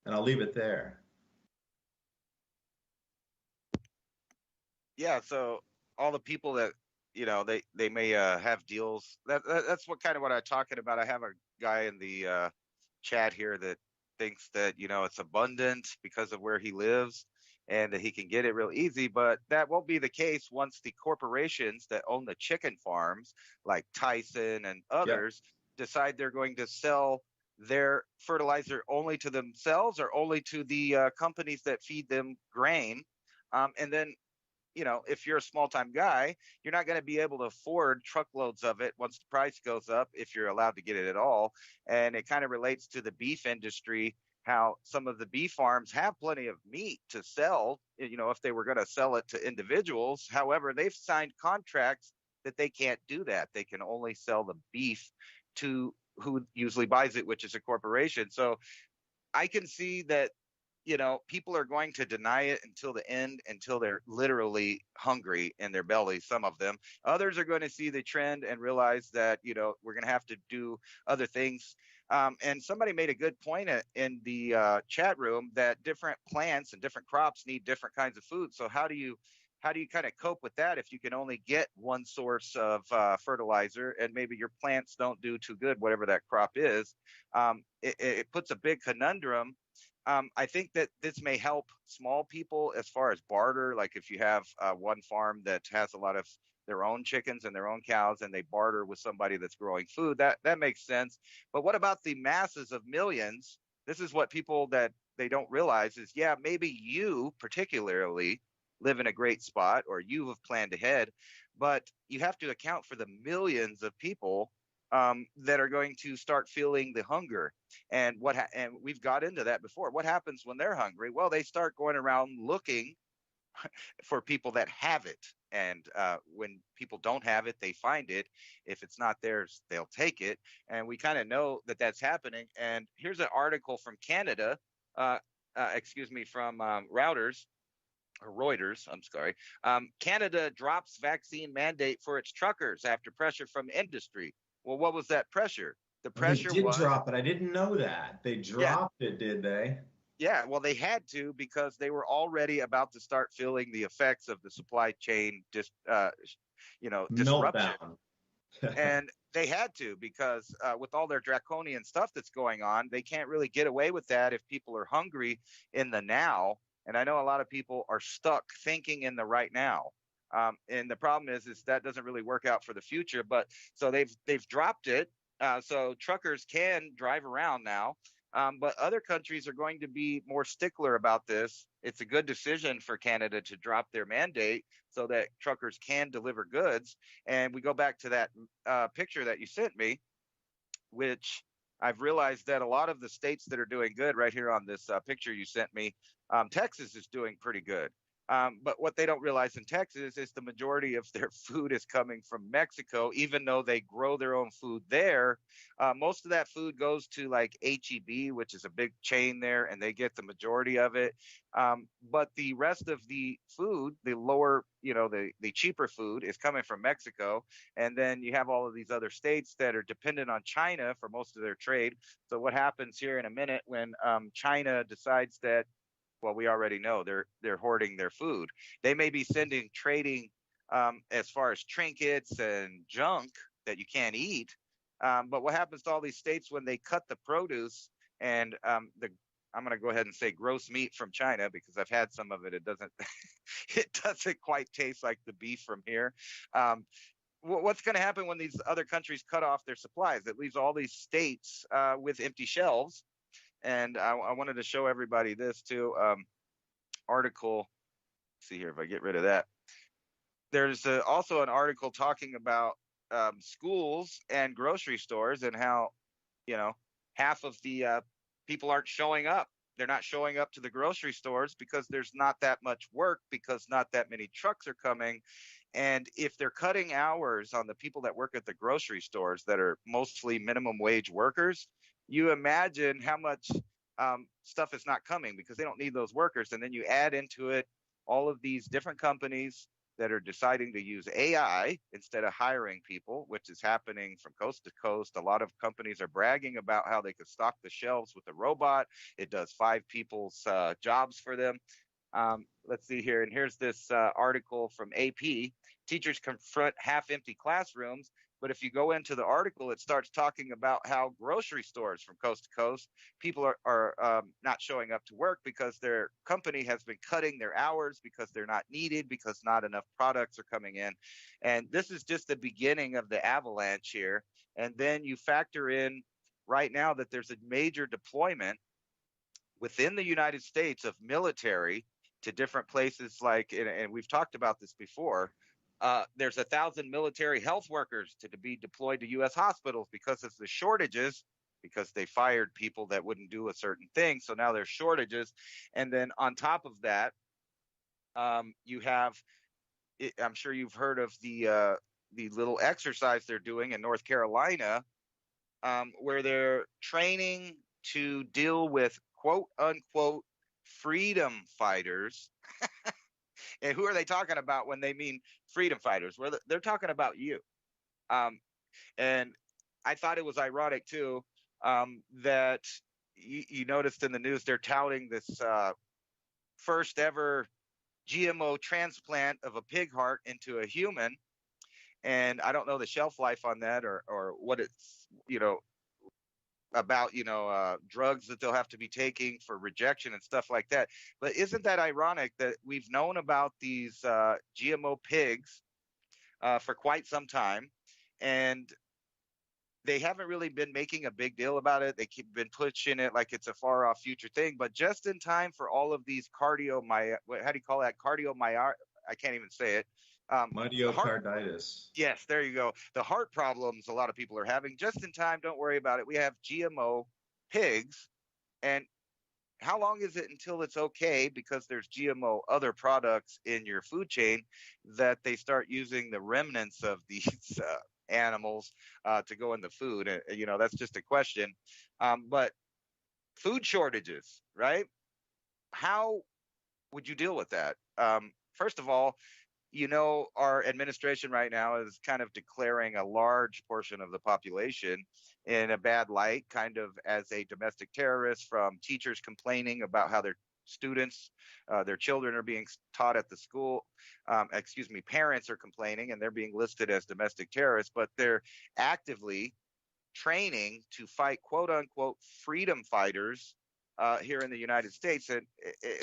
And I'll leave it there. Yeah. So all the people that, they may have deals. That's what kind of what I'm talking about. I have a guy in the chat here that thinks that, it's abundant because of where he lives and that he can get it real easy, but that won't be the case once the corporations that own the chicken farms, like Tyson and others, decide they're going to sell their fertilizer only to themselves or only to the companies that feed them grain. And then, if you're a small time guy, you're not going to be able to afford truckloads of it once the price goes up, if you're allowed to get it at all. And it kind of relates to the beef industry, how some of the beef farms have plenty of meat to sell, if they were going to sell it to individuals. However, they've signed contracts that they can't do that. They can only sell the beef to who usually buys it, which is a corporation. So I can see that, people are going to deny it until the end, until they're literally hungry in their bellies, some of them. Others are going to see the trend and realize that, we're going to have to do other things. And somebody made a good point in the chat room that different plants and different crops need different kinds of food. So how do you kind of cope with that if you can only get one source of fertilizer and maybe your plants don't do too good, whatever that crop is? It puts a big conundrum. I think that this may help small people as far as barter. Like if you have one farm that has a lot of their own chickens and their own cows and they barter with somebody that's growing food, that makes sense. But what about the masses of millions? This is what people that they don't realize is, yeah, maybe you particularly live in a great spot or you have planned ahead, but you have to account for the millions of people that are going to start feeling the hunger. And and we've got into that before. What happens when they're hungry? Well, they start going around looking for people that have it. And when people don't have it, they find it. If it's not theirs, they'll take it. And we kind of know that that's happening. And here's an article from Canada, from Reuters, I'm sorry. Canada drops vaccine mandate for its truckers after pressure from industry. Well, what was that pressure? The pressure they did drop it. I didn't know that. They dropped it, did they? Yeah, well, they had to because they were already about to start feeling the effects of the supply chain disruption. And they had to because with all their draconian stuff that's going on, they can't really get away with that if people are hungry in the now. And I know a lot of people are stuck thinking in the right now. And the problem is that doesn't really work out for the future. But so they've dropped it. So truckers can drive around now. But other countries are going to be more stickler about this. It's a good decision for Canada to drop their mandate so that truckers can deliver goods. And we go back to that picture that you sent me, which I've realized that a lot of the states that are doing good right here on this picture you sent me, Texas is doing pretty good. But what they don't realize in Texas is the majority of their food is coming from Mexico, even though they grow their own food there. Most of that food goes to like HEB, which is a big chain there, and they get the majority of it. But the rest of the food, the lower, the cheaper food is coming from Mexico. And then you have all of these other states that are dependent on China for most of their trade. So what happens here in a minute when China decides that, well, we already know they're hoarding their food. They may be trading as far as trinkets and junk that you can't eat. But what happens to all these states when they cut the produce and I'm going to go ahead and say gross meat from China because I've had some of it. It doesn't quite taste like the beef from here. What's going to happen when these other countries cut off their supplies? It leaves all these states with empty shelves. And I wanted to show everybody this too. Article. Let's see here if I get rid of that. There's also an article talking about schools and grocery stores and how, half of the people aren't showing up. They're not showing up to the grocery stores because there's not that much work, because not that many trucks are coming. And if they're cutting hours on the people that work at the grocery stores that are mostly minimum wage workers, you imagine how much stuff is not coming because they don't need those workers. And then you add into it all of these different companies that are deciding to use AI instead of hiring people, which is happening from coast to coast. A lot of companies are bragging about how they could stock the shelves with a robot. It does 5 people's jobs for them. Let's see here. And here's this article from AP. Teachers confront half-empty classrooms. But if you go into the article, it starts talking about how grocery stores from coast to coast, people are not showing up to work because their company has been cutting their hours because they're not needed, because not enough products are coming in. And this is just the beginning of the avalanche here. And then you factor in right now that there's a major deployment within the United States of military to different places like, and we've talked about this before, there's 1,000 military health workers to be deployed to U.S. hospitals because of the shortages, because they fired people that wouldn't do a certain thing. So now there's shortages. And then on top of that, you have, I'm sure you've heard of the little exercise they're doing in North Carolina, where they're training to deal with quote unquote freedom fighters. And who are they talking about when they mean freedom fighters? Well, they're talking about you. And I thought it was ironic, too, that you noticed in the news they're touting this first ever GMO transplant of a pig heart into a human. And I don't know the shelf life on that or what it's, about, drugs that they'll have to be taking for rejection and stuff like that. But isn't that ironic that we've known about these GMO pigs for quite some time, and they haven't really been making a big deal about it. They keep been pushing it like it's a far off future thing, but just in time for all of these how do you call that? I can't even say it. Myocarditis. Yes, there you go. The heart problems a lot of people are having, just in time. Don't worry about it. We have GMO pigs. And how long is it until it's okay, because there's GMO other products in your food chain, that they start using the remnants of these animals to go in the food? That's just a question. But food shortages, right? How would you deal with that? First of all, our administration right now is kind of declaring a large portion of the population in a bad light, kind of as a domestic terrorist, from teachers complaining about how their students, their children are being taught at the school. Parents are complaining and they're being listed as domestic terrorists, but they're actively training to fight quote unquote freedom fighters here in the United States. And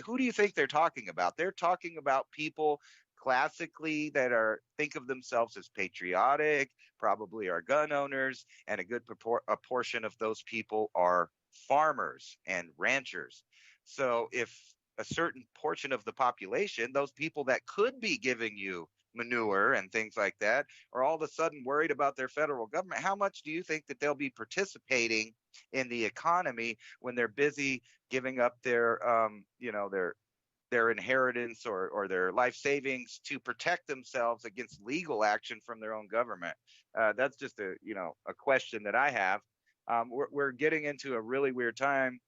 who do you think they're talking about? They're talking about people classically that think of themselves as patriotic, probably are gun owners, and a portion of those people are farmers and ranchers. So if a certain portion of the population, those people that could be giving you manure and things like that, are all of a sudden worried about their federal government, how much do you think that they'll be participating in the economy when they're busy giving up their inheritance or their life savings to protect themselves against legal action from their own government? That's just a question that I have. We're getting into a really weird time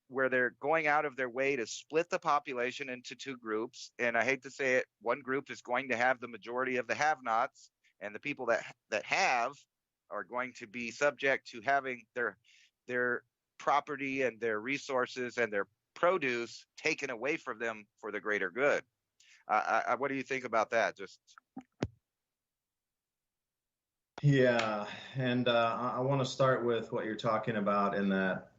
where they're going out of their way to split the population into 2 groups. And I hate to say it, one group is going to have the majority of the have-nots, and the people that have are going to be subject to having their property and their resources and their produce taken away from them for the greater good. What do you think about that? Yeah, and I want to start with what you're talking about in that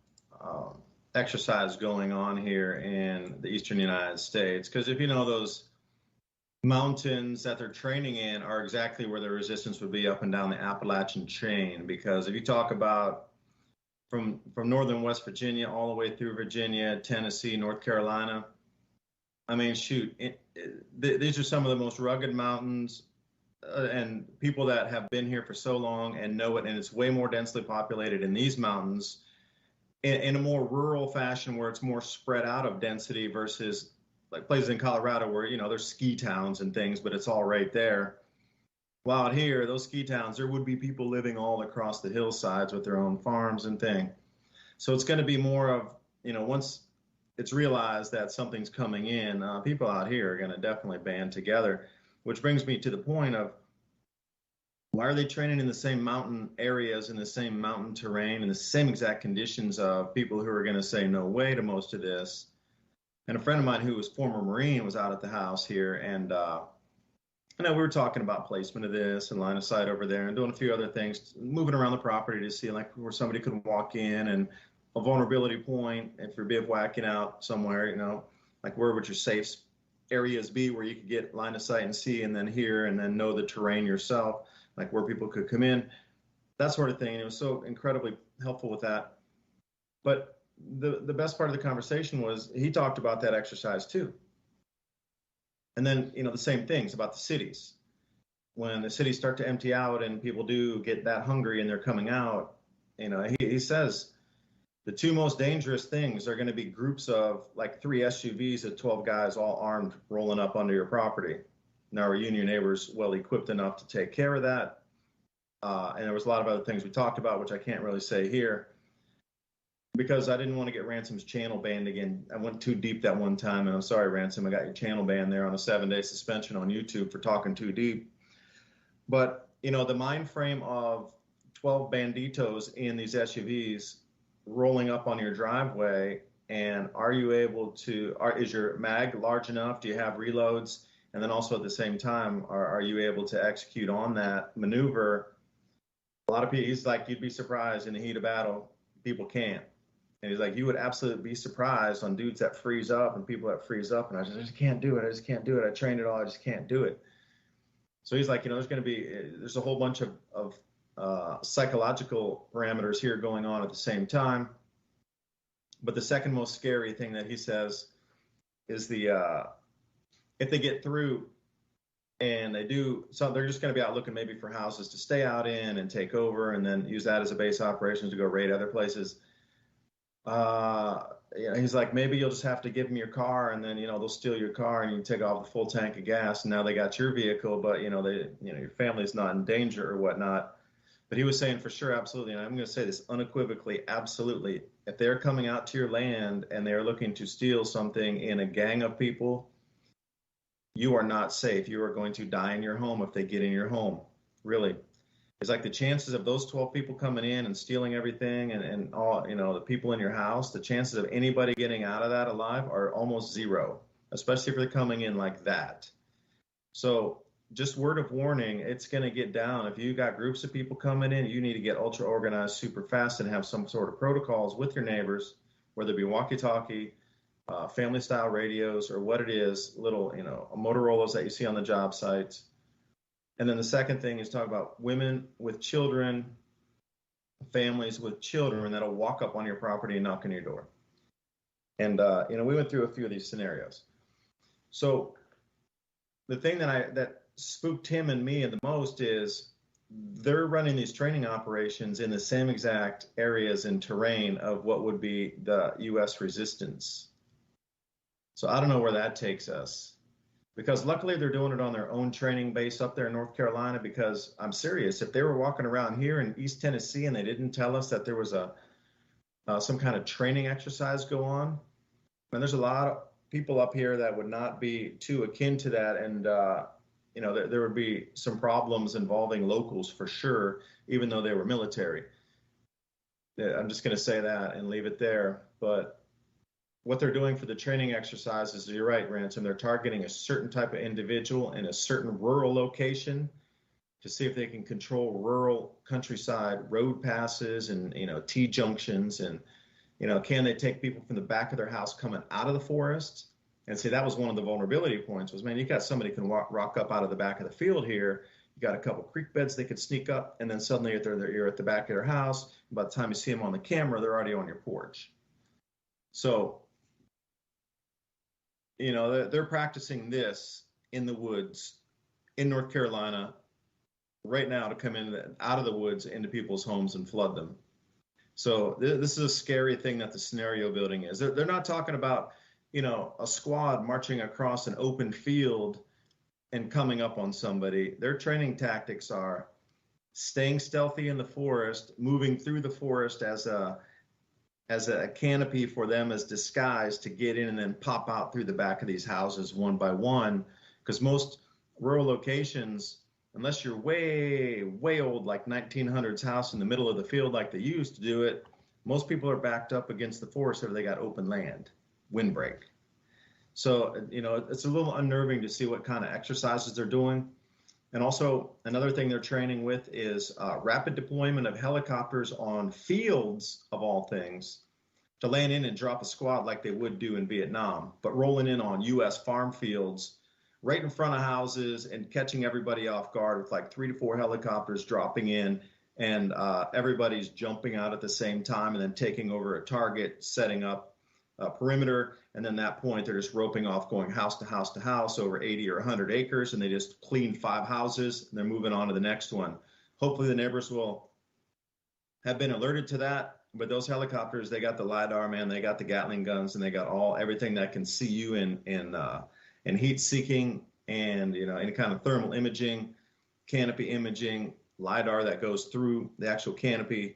exercise going on here in the eastern United States, because if you know, those mountains that they're training in are exactly where the resistance would be, up and down the Appalachian chain. Because if you talk about from northern West Virginia all the way through Virginia, Tennessee, North Carolina. I mean, shoot, these are some of the most rugged mountains, and people that have been here for so long and know it, and it's way more densely populated in these mountains in a more rural fashion where it's more spread out of density versus like places in Colorado where, there's ski towns and things, but it's all right there. While out here, those ski towns, there would be people living all across the hillsides with their own farms and thing. So it's going to be more of, once it's realized that something's coming in, people out here are going to definitely band together, which brings me to the point of why are they training in the same mountain areas, in the same mountain terrain, in the same exact conditions of people who are going to say no way to most of this. And a friend of mine who was former Marine was out at the house here, and we were talking about placement of this and line of sight over there and doing a few other things, moving around the property to see like where somebody could walk in and a vulnerability point if you're bivouacking out somewhere, like where would your safe areas be where you could get line of sight and see and then hear and then know the terrain yourself, like where people could come in, that sort of thing. And it was so incredibly helpful with that. But the best part of the conversation was he talked about that exercise too. And then, the same things about the cities. When the cities start to empty out and people do get that hungry and they're coming out, he says the two most dangerous things are going to be groups of like 3 SUVs of 12 guys all armed rolling up onto your property. Now, our union neighbors well equipped enough to take care of that. And there was a lot of other things we talked about, which I can't really say here, because I didn't want to get Ransom's channel banned again. I went too deep that one time, and I'm sorry, Ransom, I got your channel banned there on a 7-day suspension on YouTube for talking too deep. But, the mind frame of 12 banditos in these SUVs rolling up on your driveway, and are you able to, is your mag large enough? Do you have reloads? And then also at the same time, are you able to execute on that maneuver? A lot of people, he's like, you'd be surprised in the heat of battle, people can't. And he's like, you would absolutely be surprised on dudes that freeze up and people that freeze up. And I just can't do it. I just can't do it. I trained it all. I just can't do it. So he's like, there's a whole bunch of psychological parameters here going on at the same time. But the second most scary thing that he says is if they get through and they do, so they're just going to be out looking maybe for houses to stay out in and take over and then use that as a base operations to go raid other places. He's like, maybe you'll just have to give them your car and then, they'll steal your car and you can take off the full tank of gas. And now they got your vehicle, but your family's not in danger or whatnot. But he was saying for sure, absolutely. And I'm going to say this unequivocally, absolutely. If they're coming out to your land and they're looking to steal something in a gang of people, you are not safe. You are going to die in your home if they get in your home. Really. It's like the chances of those 12 people coming in and stealing everything and all, the people in your house, the chances of anybody getting out of that alive are almost zero, especially if they're coming in like that. So just word of warning, it's going to get down. If you got groups of people coming in, you need to get ultra organized super fast and have some sort of protocols with your neighbors, whether it be walkie-talkie, family style radios, or what it is, little, Motorola's that you see on the job sites. And then the second thing is talk about women with children, families with children that'll walk up on your property and knock on your door. And, we went through a few of these scenarios. So the thing that spooked him and me the most is they're running these training operations in the same exact areas and terrain of what would be the U.S. resistance. So I don't know where that takes us. Because luckily they're doing it on their own training base up there in North Carolina, because I'm serious, if they were walking around here in East Tennessee and they didn't tell us that there was some kind of training exercise go on, and there's a lot of people up here that would not be too akin to that, and there would be some problems involving locals for sure, even though they were military. I'm just going to say that and leave it there. But what they're doing for the training exercises, you're right, Ransom, they're targeting a certain type of individual in a certain rural location to see if they can control rural countryside road passes and, T-junctions and, can they take people from the back of their house coming out of the forest? And see, that was one of the vulnerability points was, man, you got somebody can rock up out of the back of the field here You got a couple creek beds they could sneak up, and then suddenly you're at the back of their house. By the time you see them on the camera, they're already on your porch. So, you know, they're practicing this in the woods in North Carolina right now to come in out of the woods into people's homes and flood them. So this is a scary thing that the scenario building is. They're not talking about, you know, a squad marching across an open field and coming up on somebody. Their training tactics are staying stealthy in the forest, moving through the forest as a canopy for them as disguise to get in and then pop out through the back of these houses one by one. Because most rural locations, unless you're way, way old, like 1900s house in the middle of the field like they used to do it, most people are backed up against the forest if they got open land, windbreak. So, you know, it's a little unnerving to see what kind of exercises they're doing. And also another thing they're training with is rapid deployment of helicopters on fields, of all things, to land in and drop a squad like they would do in Vietnam, but rolling in on U.S. farm fields right in front of houses and catching everybody off guard with like 3 to 4 helicopters dropping in, and everybody's jumping out at the same time and then taking over a target, setting up a perimeter. And then at that point, they're just roping off, going house to house to house over 80 or 100 acres, and they just clean 5 houses and they're moving on to the next one. Hopefully the neighbors will have been alerted to that. But those helicopters, they got the LiDAR, man, they got the Gatling guns, and they got everything that can see you in heat seeking and, you know, any kind of thermal imaging, canopy imaging, LiDAR that goes through the actual canopy.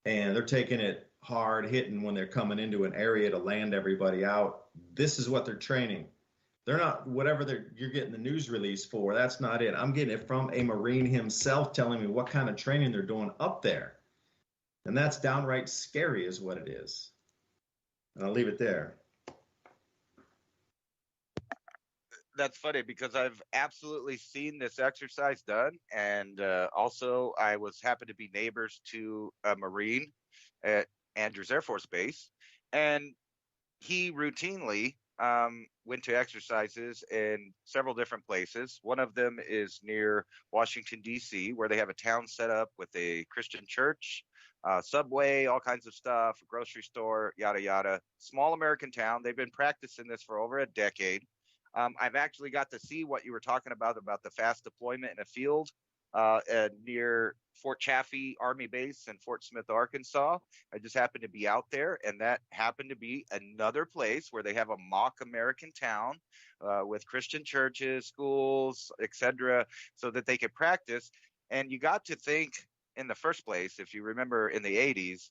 And they're taking it hard hitting when they're coming into an area to land everybody out. This is what they're training. They're not whatever you're getting the news release for. That's not it. I'm getting it from a Marine himself telling me what kind of training they're doing up there. And that's downright scary is what it is. And I'll leave it there. That's funny because I've absolutely seen this exercise done. And also I happened to be neighbors to a Marine at Andrews Air Force Base. And he routinely went to exercises in several different places. One of them is near Washington, D.C., where they have a town set up with a Christian church, subway, all kinds of stuff, a grocery store, yada, yada. Small American town. They've been practicing this for over a decade. I've actually got to see what you were talking about the fast deployment in a field near Fort Chaffee Army Base in Fort Smith, Arkansas. I just happened to be out there, and that happened to be another place where they have a mock American town with Christian churches, schools, etc., so that they could practice. And you got to think, in the first place, if you remember in the 80s,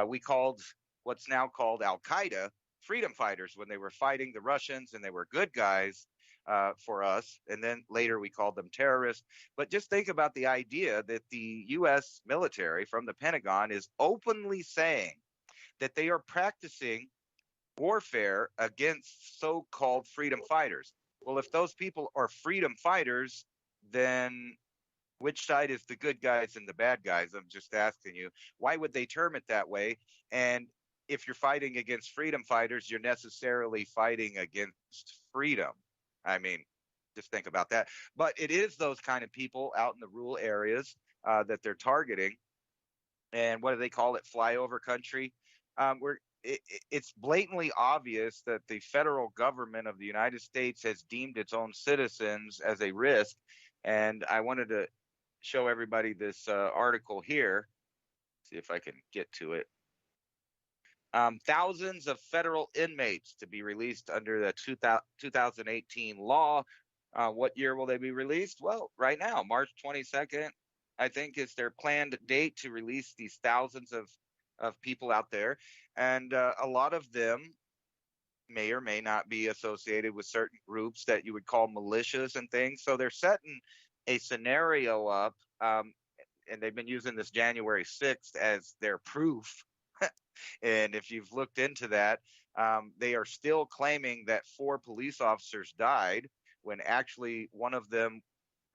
we called what's now called Al-Qaeda freedom fighters when they were fighting the Russians, and they were good guys for us. And then later we called them terrorists. But just think about the idea that the U.S. military from the Pentagon is openly saying that they are practicing warfare against so-called freedom fighters. Well, if those people are freedom fighters, then which side is the good guys and the bad guys? I'm just asking you. Why would they term it that way? And if you're fighting against freedom fighters, you're necessarily fighting against freedom. I mean, just think about that. But it is those kind of people out in the rural areas that they're targeting. And what do they call it? Flyover country. It's blatantly obvious that the federal government of the United States has deemed its own citizens as a risk. And I wanted to show everybody this article here. See if I can get to it. Thousands of federal inmates to be released under the 2018 law. What year will they be released? Well, right now, March 22nd, I think, is their planned date to release these thousands of people out there. And a lot of them may or may not be associated with certain groups that you would call militias and things. So they're setting a scenario up, and they've been using this January 6th as their proof. And if you've looked into that, they are still claiming that 4 police officers died when actually one of them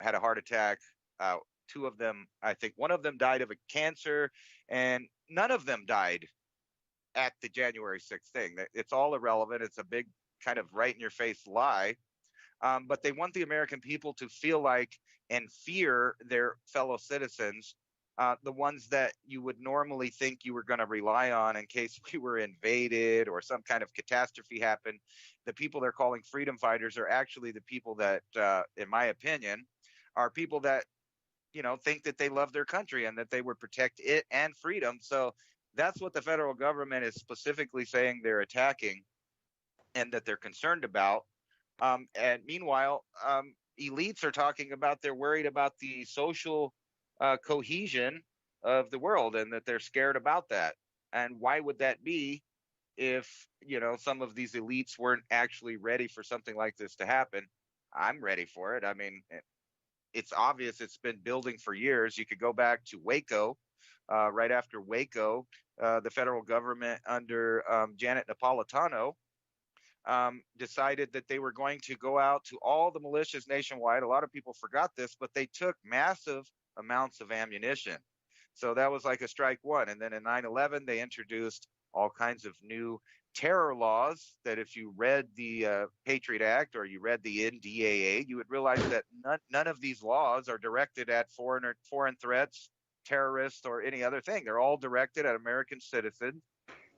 had a heart attack. 2 of them, I think one of them died of a cancer, and none of them died at the January 6th thing. It's all irrelevant. It's a big kind of right in your face lie. But they want the American people to feel like and fear their fellow citizens, the ones that you would normally think you were going to rely on in case we were invaded or some kind of catastrophe happened. The people they're calling freedom fighters are actually the people that, in my opinion, are people that, think that they love their country and that they would protect it and freedom. So that's what the federal government is specifically saying they're attacking and that they're concerned about. And meanwhile, elites are talking about they're worried about the social cohesion of the world and that they're scared about that. And why would that be if, some of these elites weren't actually ready for something like this to happen? I'm ready for it. I mean, it's obvious it's been building for years. You could go back to Waco. Right after Waco, the federal government under Janet Napolitano decided that they were going to go out to all the militias nationwide. A lot of people forgot this, but they took massive amounts of ammunition. So that was like a strike one. And then in 9/11, they introduced all kinds of new terror laws that if you read the Patriot Act or you read the NDAA, you would realize that none of these laws are directed at foreign threats, terrorists, or any other thing. They're all directed at American citizens.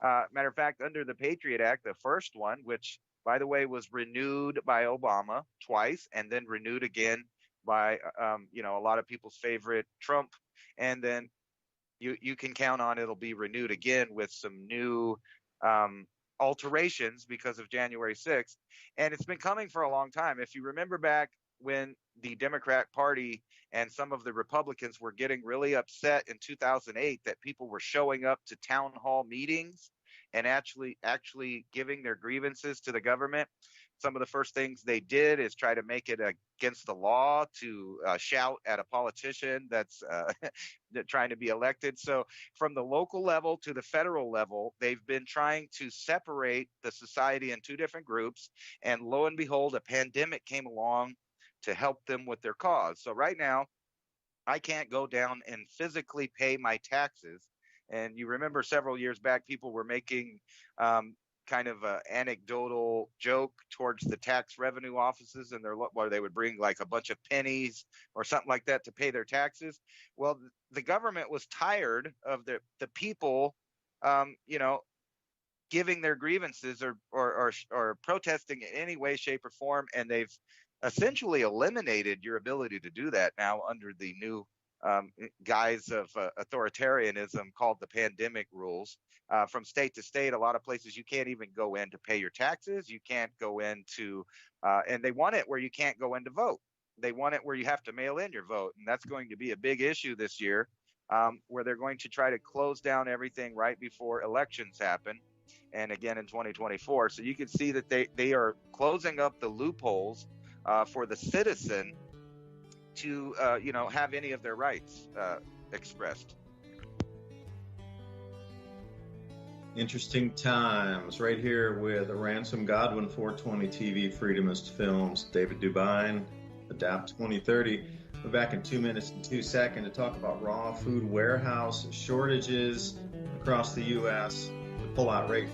Matter of fact, under the Patriot Act, the first one, which, by the way, was renewed by Obama twice and then renewed again by, a lot of people's favorite Trump. And then you can count on it'll be renewed again with some new alterations because of January 6th. And it's been coming for a long time. If you remember back when the Democrat Party and some of the Republicans were getting really upset in 2008 that people were showing up to town hall meetings and actually giving their grievances to the government, some of the first things they did is try to make it against the law to shout at a politician that's trying to be elected. So from the local level to the federal level, they've been trying to separate the society in two different groups. And lo and behold, a pandemic came along to help them with their cause. So right now, I can't go down and physically pay my taxes. And you remember several years back, people were making kind of an anecdotal joke towards the tax revenue offices, and where they would bring like a bunch of pennies or something like that to pay their taxes. Well, the government was tired of the people, giving their grievances or protesting in any way, shape, or form, and they've essentially eliminated your ability to do that now under the new guise of authoritarianism called the pandemic rules. From state to state, a lot of places you can't even go in to pay your taxes. You can't go into, and they want it where you can't go in to vote. They want it where you have to mail in your vote. And that's going to be a big issue this year, where they're going to try to close down everything right before elections happen. And again in 2024. So you can see that they are closing up the loopholes for the citizen to, have any of their rights expressed. Interesting times right here with Ransom Godwin, 420 TV, Freedomist Films, David Dubine, Adapt 2030. We're back in 2 minutes and 2 seconds to talk about raw food warehouse shortages across the U.S. The pull-out rate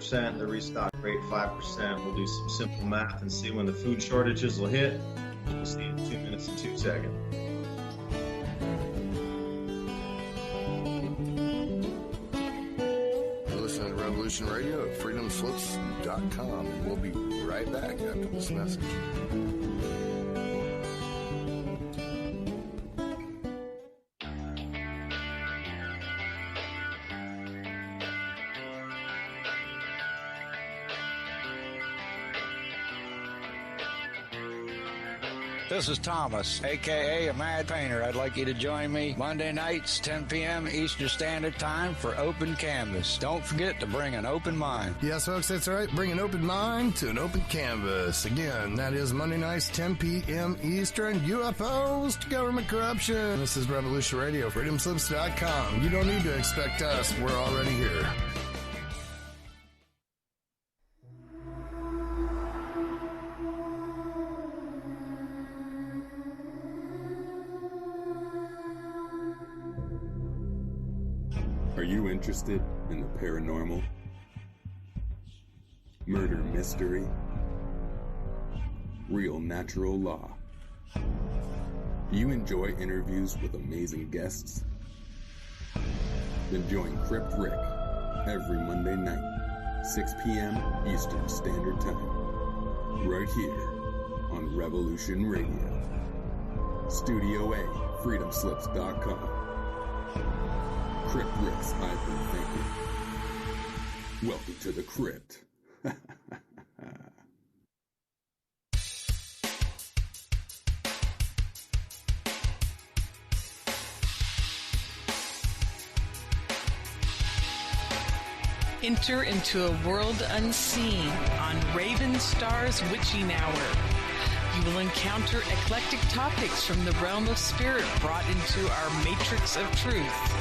3%, the restock rate 5%. We'll do some simple math and see when the food shortages will hit. We'll see in 2 minutes and 2 seconds. Revolution Radio at freedomslips.com, and we'll be right back after this message. This is Thomas, a.k.a. a Mad Painter. I'd like you to join me Monday nights, 10 p.m. Eastern Standard Time for Open Canvas. Don't forget to bring an open mind. Yes, folks, that's right. Bring an open mind to an open canvas. Again, that is Monday nights, 10 p.m. Eastern. UFOs to government corruption. This is Revolution Radio, freedomslips.com. You don't need to expect us. We're already here. Are you interested in the paranormal? Murder mystery? real natural law. You enjoy interviews with amazing guests? Then join Crypt Rick every Monday night, 6 p.m. Eastern Standard Time, right here on Revolution Radio. Studio A, freedomslips.com. Crypt Rick's Hybrid Thinking. Welcome to the Crypt. Enter into a world unseen on Raven Star's Witching Hour. You will encounter eclectic topics from the realm of spirit brought into our matrix of truth.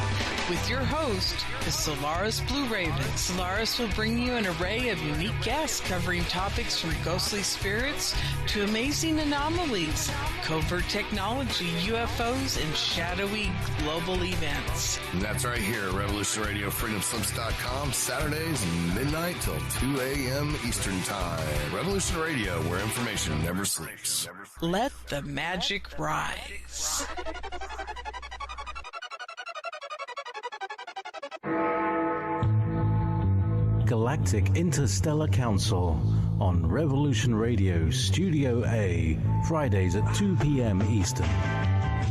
With your host, the Solaris Blue Raven. Solaris will bring you an array of unique guests covering topics from ghostly spirits to amazing anomalies, covert technology, UFOs, and shadowy global events. And that's right here at Revolution Radio, freedomslips.com, Saturdays, midnight till 2 a.m. Eastern Time. Revolution Radio, where information never sleeps. Let the magic rise. Galactic Interstellar Council on Revolution Radio Studio A, Fridays at 2 p.m. Eastern.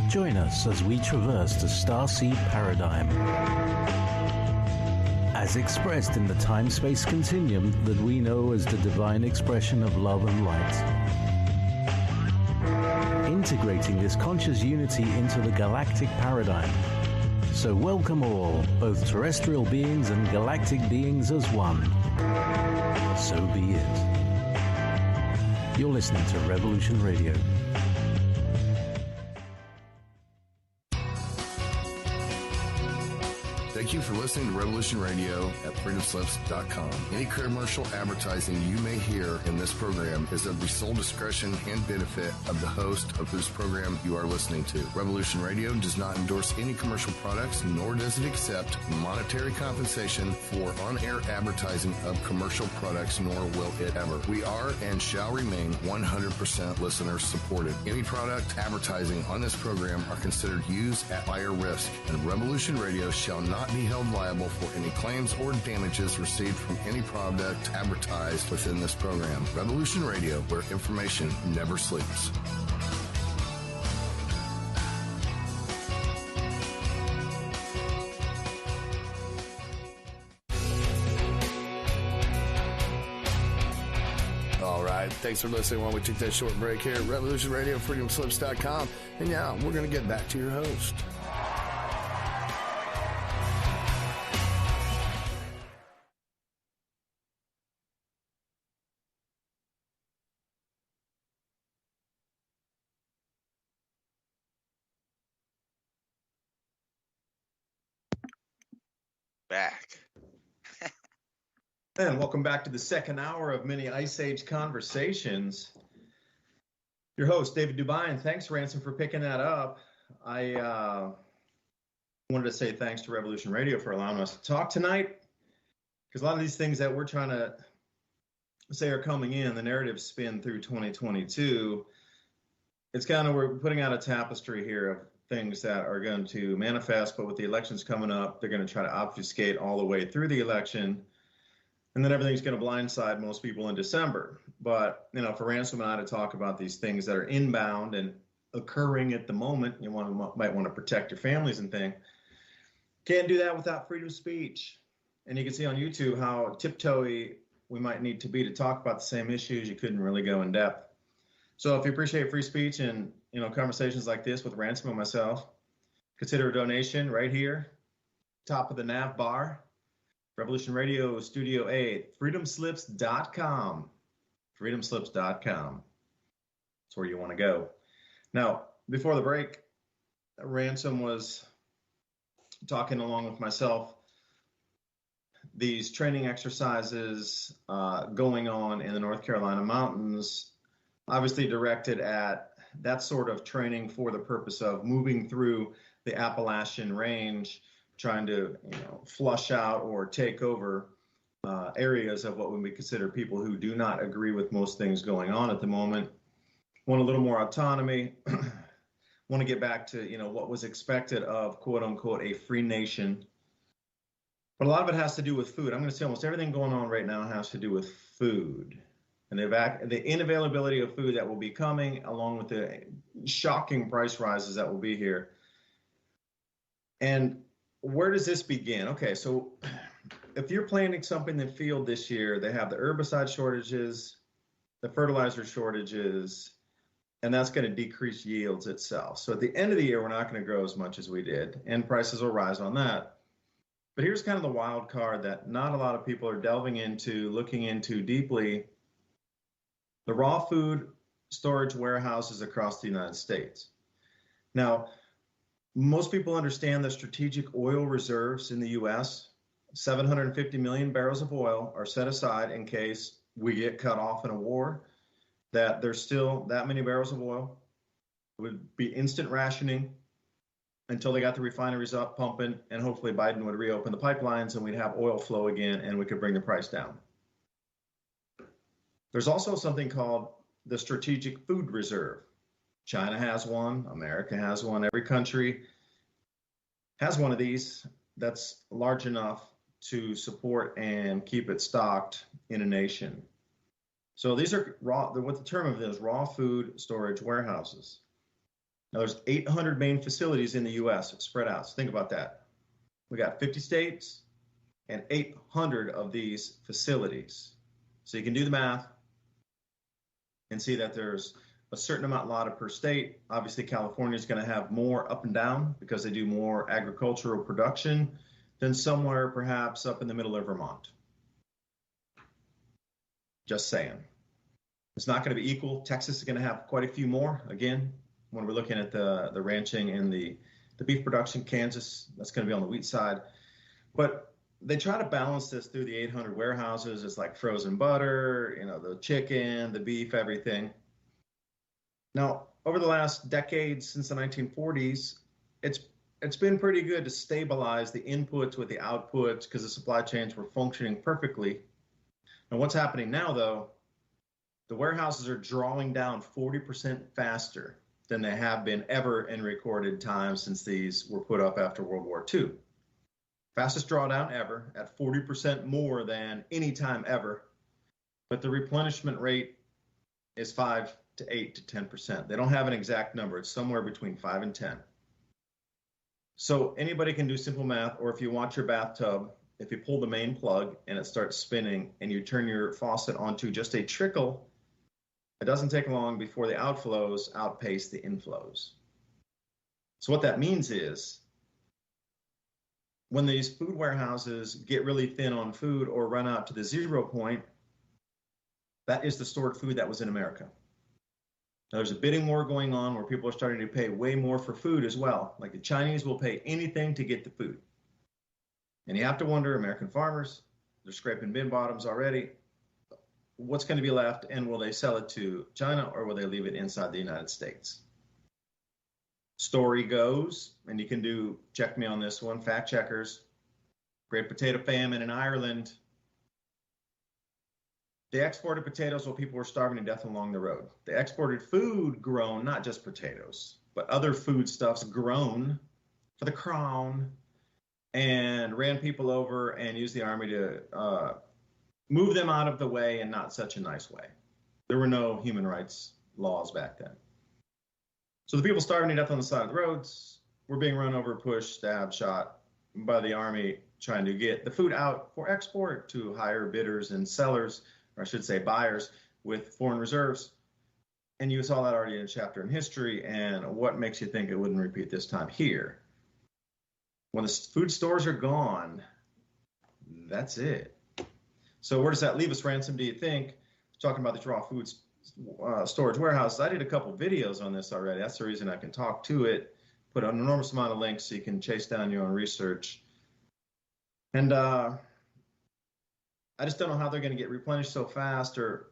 Join us as we traverse the starseed paradigm, as expressed in the time-space continuum that we know as the divine expression of love and light. Integrating this conscious unity into the galactic paradigm. So welcome all, both terrestrial beings and galactic beings as one. So be it. You're listening to Revolution Radio. Thank you for listening to Revolution Radio at freedomslips.com. Any commercial advertising you may hear in this program is of the sole discretion and benefit of the host of whose program you are listening to. Revolution Radio does not endorse any commercial products, nor does it accept monetary compensation for on-air advertising of commercial products, nor will it ever. We are and shall remain 100% listener supported. Any product advertising on this program are considered used at buyer risk, and Revolution Radio shall not be held liable for any claims or damages received from any product advertised within this program. Revolution Radio, where information never sleeps. All right, thanks for listening while we took that short break here at Revolution Radio, freedomslips.com. And now we're going to get back to your host. Back. And welcome back to the second hour of Mini Ice Age Conversations. Your host, David Dubine. Thanks, Ransom, for picking that up. I wanted to say thanks to Revolution Radio for allowing us to talk tonight, because a lot of these things that we're trying to say are coming in, the narrative spin through 2022, it's kind of, we're putting out a tapestry here of things that are going to manifest, but with the elections coming up, they're going to try to obfuscate all the way through the election, and then everything's going to blindside most people in December. But, you know, for Ransom and I to talk about these things that are inbound and occurring at the moment, you might want to protect your families and things. Can't do that without freedom of speech. And you can see on YouTube how tiptoey we might need to be to talk about the same issues. You couldn't really go in depth. So if you appreciate free speech and, you know, conversations like this with Ransom and myself, consider a donation right here, top of the nav bar. Revolution Radio Studio A, freedomslips.com. Freedomslips.com. That's where you want to go. Now, before the break, Ransom was talking along with myself, these training exercises going on in the North Carolina mountains, obviously directed at that sort of training for the purpose of moving through the Appalachian Range, trying to, you know, flush out or take over areas of what would be considered people who do not agree with most things going on at the moment. want a little more autonomy, want to get back to, what was expected of quote unquote a free nation. But a lot of it has to do with food. I'm going to say almost everything going on right now has to do with food and the inavailability of food that will be coming, along with the shocking price rises that will be here. And where does this begin? Okay, so if you're planting something in the field this year, they have the herbicide shortages, the fertilizer shortages, and that's going to decrease yields itself. So at the end of the year, we're not going to grow as much as we did, and prices will rise on that. But here's kind of the wild card that not a lot of people are delving into, looking into deeply: the raw food storage warehouses across the United States. Now, most people understand the strategic oil reserves in the U.S. 750 million barrels of oil are set aside in case we get cut off in a war, that there's still that many barrels of oil. It would be instant rationing until they got the refineries up pumping, and hopefully Biden would reopen the pipelines and we'd have oil flow again and we could bring the price down. There's also something called the Strategic Food Reserve. China has one, America has one, every country has one of these that's large enough to support and keep it stocked in a nation. So these are what the term of it is, raw food storage warehouses. Now, there's 800 main facilities in the U.S. spread out. So think about that. We got 50 states and 800 of these facilities. So you can do the math and see that there's a certain amount allotted per state. Obviously, California is going to have more up and down because they do more agricultural production than somewhere perhaps up in the middle of Vermont. Just saying. It's not going to be equal. Texas is going to have quite a few more. Again, when we're looking at the ranching and the beef production, Kansas, that's going to be on the wheat side. But they try to balance this through the 800 warehouses. It's like frozen butter, the chicken, the beef, everything. Now, over the last decades, since the 1940s, it's been pretty good to stabilize the inputs with the outputs because the supply chains were functioning perfectly. And what's happening now, though, the warehouses are drawing down 40% faster than they have been ever in recorded time since these were put up after World War II. Fastest drawdown ever at 40% more than any time ever. But the replenishment rate is 5 to 8 to 10%. They don't have an exact number. It's somewhere between 5 and 10. So anybody can do simple math, or if you want your bathtub, if you pull the main plug and it starts spinning and you turn your faucet onto just a trickle, it doesn't take long before the outflows outpace the inflows. So what that means is when these food warehouses get really thin on food or run out to the 0 point, that is the stored food that was in America. Now, there's a bidding war going on where people are starting to pay way more for food as well. Like the Chinese will pay anything to get the food. And you have to wonder, American farmers, they're scraping bin bottoms already. What's going to be left, and will they sell it to China or will they leave it inside the United States? Story goes, and you can check me on this one, fact checkers, Great Potato Famine in Ireland. They exported potatoes while people were starving to death along the road. They exported food grown, not just potatoes, but other foodstuffs grown for the crown, and ran people over and used the army to move them out of the way in not such a nice way. There were no human rights laws back then. So the people starving to death on the side of the roads were being run over, pushed, stabbed, shot by the army trying to get the food out for export to higher bidders and sellers, or I should say buyers, with foreign reserves. And you saw that already in a chapter in history. And what makes you think it wouldn't repeat this time here? When the food stores are gone, that's it. So where does that leave us, Ransom, do you think? Talking about these raw food storage warehouses. I did a couple videos on this already. That's the reason I can talk to it. Put an enormous amount of links so you can chase down your own research. And I just don't know how they're going to get replenished so fast or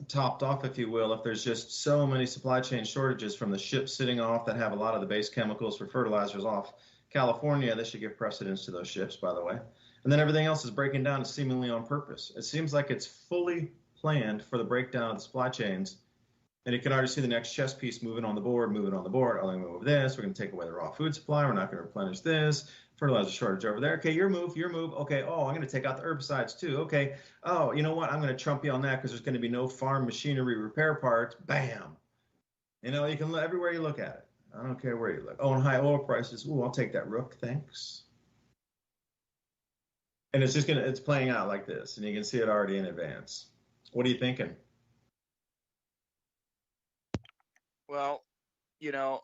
topped off, if you will, if there's just so many supply chain shortages from the ships sitting off that have a lot of the base chemicals for fertilizers off California. They should give precedence to those ships, by the way. And then everything else is breaking down seemingly on purpose. It seems like it's fully planned for the breakdown of the supply chains And you can already see the next chess piece moving on the board. Oh, let me move over this. We're going to take away the raw food supply. We're not going to replenish this. Fertilizer shortage over there. Okay, your move. Okay, oh, I'm going to take out the herbicides too. Okay, oh, you know what? I'm going to trump you on that because there's going to be no farm machinery repair parts. Bam. You know, you can look everywhere you look at it. I don't care where you look. Oh, and high oil prices. Ooh, I'll take that rook. Thanks. And it's playing out like this, and you can see it already in advance. What are you thinking? Well, you know,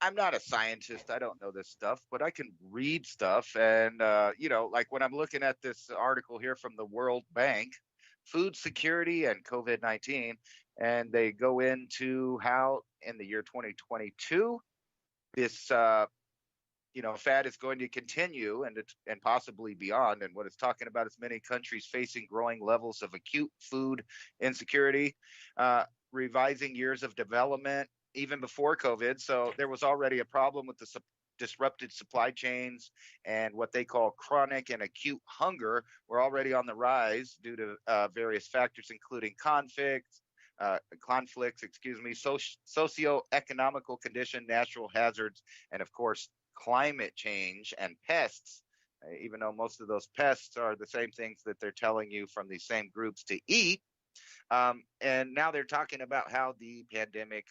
I'm not a scientist. I don't know this stuff, but I can read stuff. And, you know, like when I'm looking at this article here from the World Bank, food security and COVID-19, and they go into how in the year 2022, this, you know, fad is going to continue and possibly beyond. And what it's talking about is many countries facing growing levels of acute food insecurity, revising years of development, even before COVID. So there was already a problem with the disrupted supply chains, and what they call chronic and acute hunger were already on the rise due to various factors, including conflicts, socio-economical condition, natural hazards, and of course, climate change and pests, even though most of those pests are the same things that they're telling you from these same groups to eat. And now they're talking about how the pandemic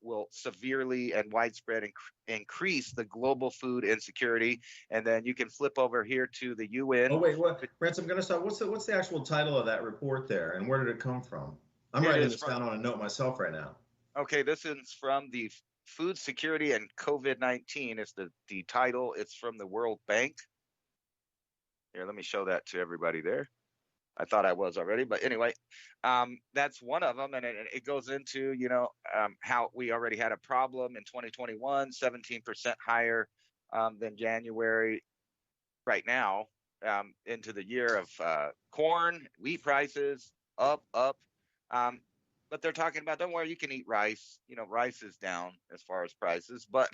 will severely and widespread increase the global food insecurity. And then you can flip over here to the UN. Oh, wait, what? Brent, I'm going to stop. What's the actual title of that report there, and where did it come from? I'm writing this down on a note myself right now. Okay, this is from the Food Security and COVID-19 is the title. It's from the World Bank. Here, let me show that to everybody there. I thought I was already, but anyway, that's one of them. And it goes into, you know, how we already had a problem in 2021, 17% higher than January right now, into the year of corn, wheat prices up. But they're talking about, don't worry, you can eat rice. You know, rice is down as far as prices, but,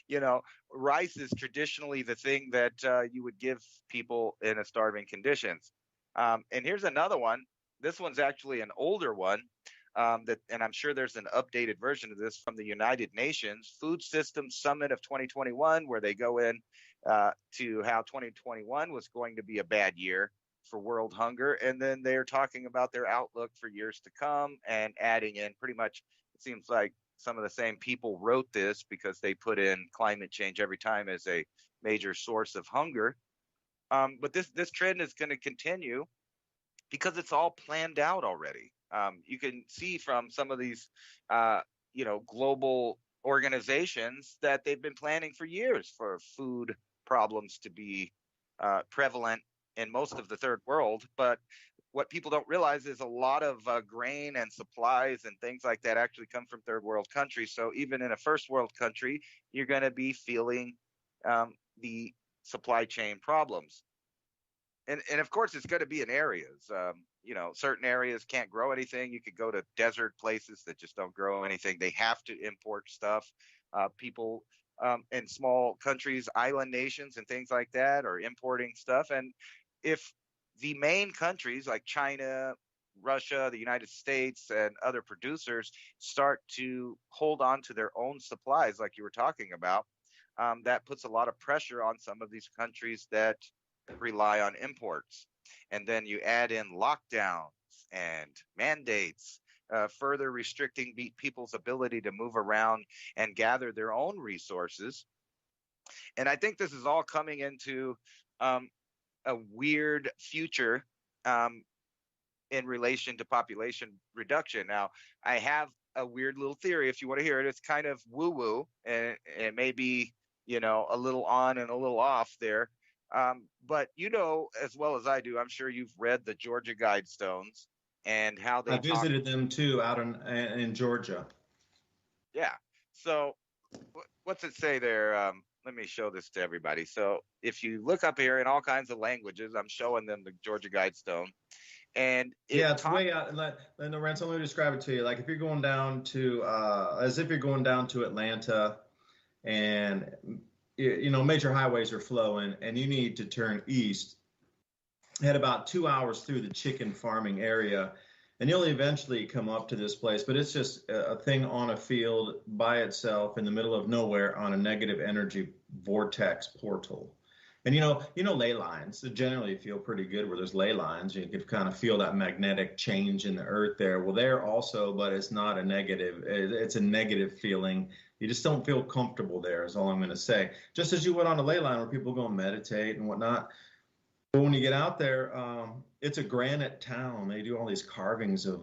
you know, rice is traditionally the thing that you would give people in a starving conditions. And here's another one. This one's actually an older one, and I'm sure there's an updated version of this from the United Nations Food Systems Summit of 2021, where they go in to how 2021 was going to be a bad year for world hunger. And then they're talking about their outlook for years to come and adding in pretty much, it seems like some of the same people wrote this because they put in climate change every time as a major source of hunger. But this trend is going to continue because it's all planned out already. You can see from some of these, you know, global organizations that they've been planning for years for food problems to be prevalent in most of the third world. But what people don't realize is a lot of grain and supplies and things like that actually come from third world countries. So even in a first world country, you're going to be feeling the supply chain problems. And of course, it's going to be in areas. You know, certain areas can't grow anything. You could go to desert places that just don't grow anything. They have to import stuff. People in small countries, island nations and things like that are importing stuff. And if the main countries like China, Russia, the United States, and other producers start to hold on to their own supplies, like you were talking about, that puts a lot of pressure on some of these countries that rely on imports. And then you add in lockdowns and mandates, further restricting people's ability to move around and gather their own resources. And I think this is all coming into a weird future in relation to population reduction. Now, I have a weird little theory. If you want to hear it, it's kind of woo-woo, and it may be, you know, a little on and a little off there. But you know as well as I do, I'm sure you've read the Georgia Guidestones and how they I visited them too out in Georgia. Yeah. So what's it say there? Let me show this to everybody. So if you look up here in all kinds of languages, I'm showing them the Georgia Guidestone. And it's way out. Lorenzo, let me describe it to you. Like if you're going down to, as if you're going down to Atlanta, and you know major highways are flowing, and you need to turn east. Head about 2 hours through the chicken farming area, And you'll eventually come up to this place, but it's just a thing on a field by itself in the middle of nowhere on a negative energy vortex portal. And ley lines generally feel pretty good where there's ley lines. You can kind of feel that magnetic change in the earth there. Well, there also, but it's not a negative. It's a negative feeling. You just don't feel comfortable there is all I'm going to say. Just as you went on a ley line where people go and meditate and whatnot. But when you get out there, it's a granite town. They do all these carvings of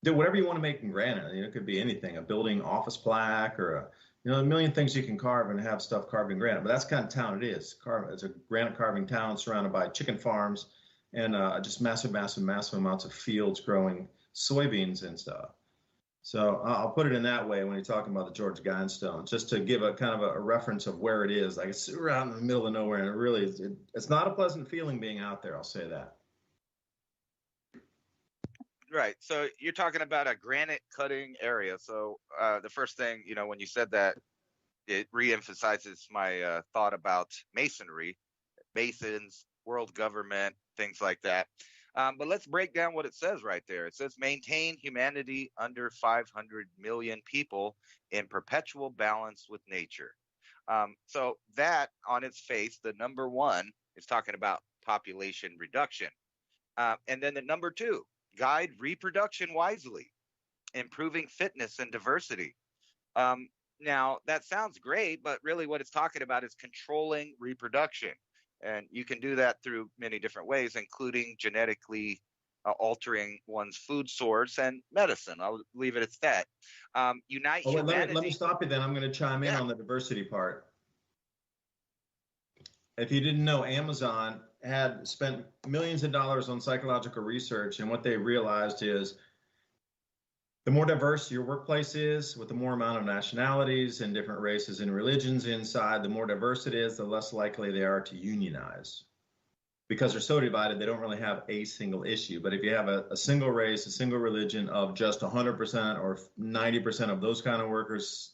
do whatever you want to make in granite. It could be anything, a building office plaque or a million things you can carve and have stuff carved in granite. But that's the kind of town it is. It's a granite carving town surrounded by chicken farms and just massive amounts of fields growing soybeans and stuff. So I'll put it in that way when you're talking about the George Guidestones, just to give a kind of a reference of where it is. Like it's around in the middle of nowhere, and it really is, it's not a pleasant feeling being out there. I'll say that. Right. So you're talking about a granite cutting area. So the first thing, when you said that, it reemphasizes my thought about masonry, masons, world government, things like that. But let's break down what it says right there. It says maintain humanity under 500 million people in perpetual balance with nature. So that on its face, the number one is talking about population reduction. And then the number two, guide reproduction wisely, improving fitness and diversity. Now, that sounds great, but really what it's talking about is controlling reproduction. And you can do that through many different ways, including genetically altering one's food source and medicine. I'll leave it at that. Unite humanity. Let me stop you then. I'm going to chime in on the diversity part. If you didn't know, Amazon had spent millions of dollars on psychological research, and what they realized is the more diverse your workplace is, with the more amount of nationalities and different races and religions inside, the more diverse it is, the less likely they are to unionize. Because they're so divided, they don't really have a single issue. But if you have a single race, a single religion of just 100% or 90% of those kind of workers,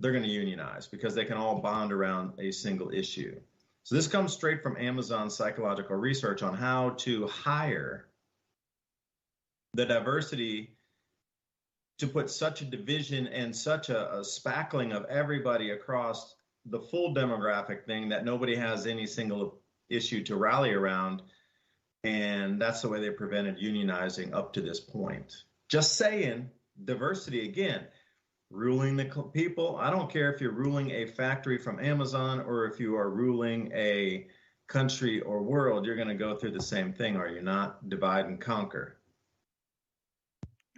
they're going to unionize because they can all bond around a single issue. So this comes straight from Amazon's psychological research on how to hire the diversity to put such a division and such a spackling of everybody across the full demographic thing that nobody has any single issue to rally around. And that's the way they prevented unionizing up to this point. Just saying, diversity again, ruling the people. I don't care if you're ruling a factory from Amazon or if you are ruling a country or world, you're going to go through the same thing, are you not? Divide and conquer.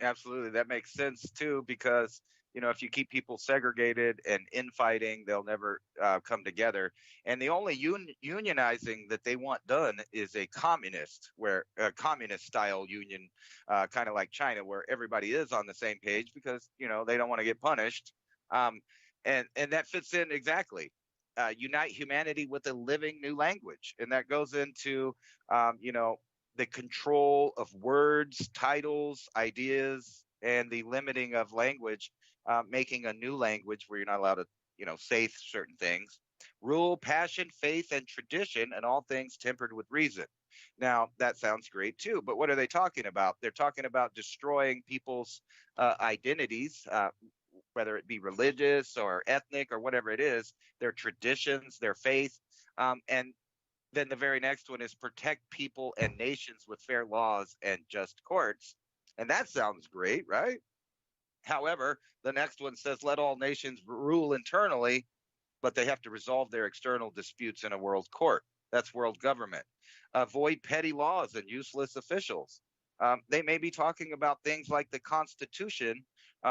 Absolutely. That makes sense, too, because, if you keep people segregated and infighting, they'll never come together. And the only unionizing that they want done is a communist style union, kind of like China, where everybody is on the same page because, they don't want to get punished. And that fits in exactly. Unite humanity with a living new language. And that goes into, the control of words, titles, ideas, and the limiting of language, making a new language where you're not allowed to, say certain things. Rule, passion, faith, and tradition, and all things tempered with reason. Now, that sounds great, too. But what are they talking about? They're talking about destroying people's identities, whether it be religious or ethnic or whatever it is, their traditions, their faith, and then the very next one is protect people and nations with fair laws and just courts. And that sounds great, right? However, the next one says let all nations rule internally, but they have to resolve their external disputes in a world court. That's world government. Avoid petty laws and useless officials. They may be talking about things like the Constitution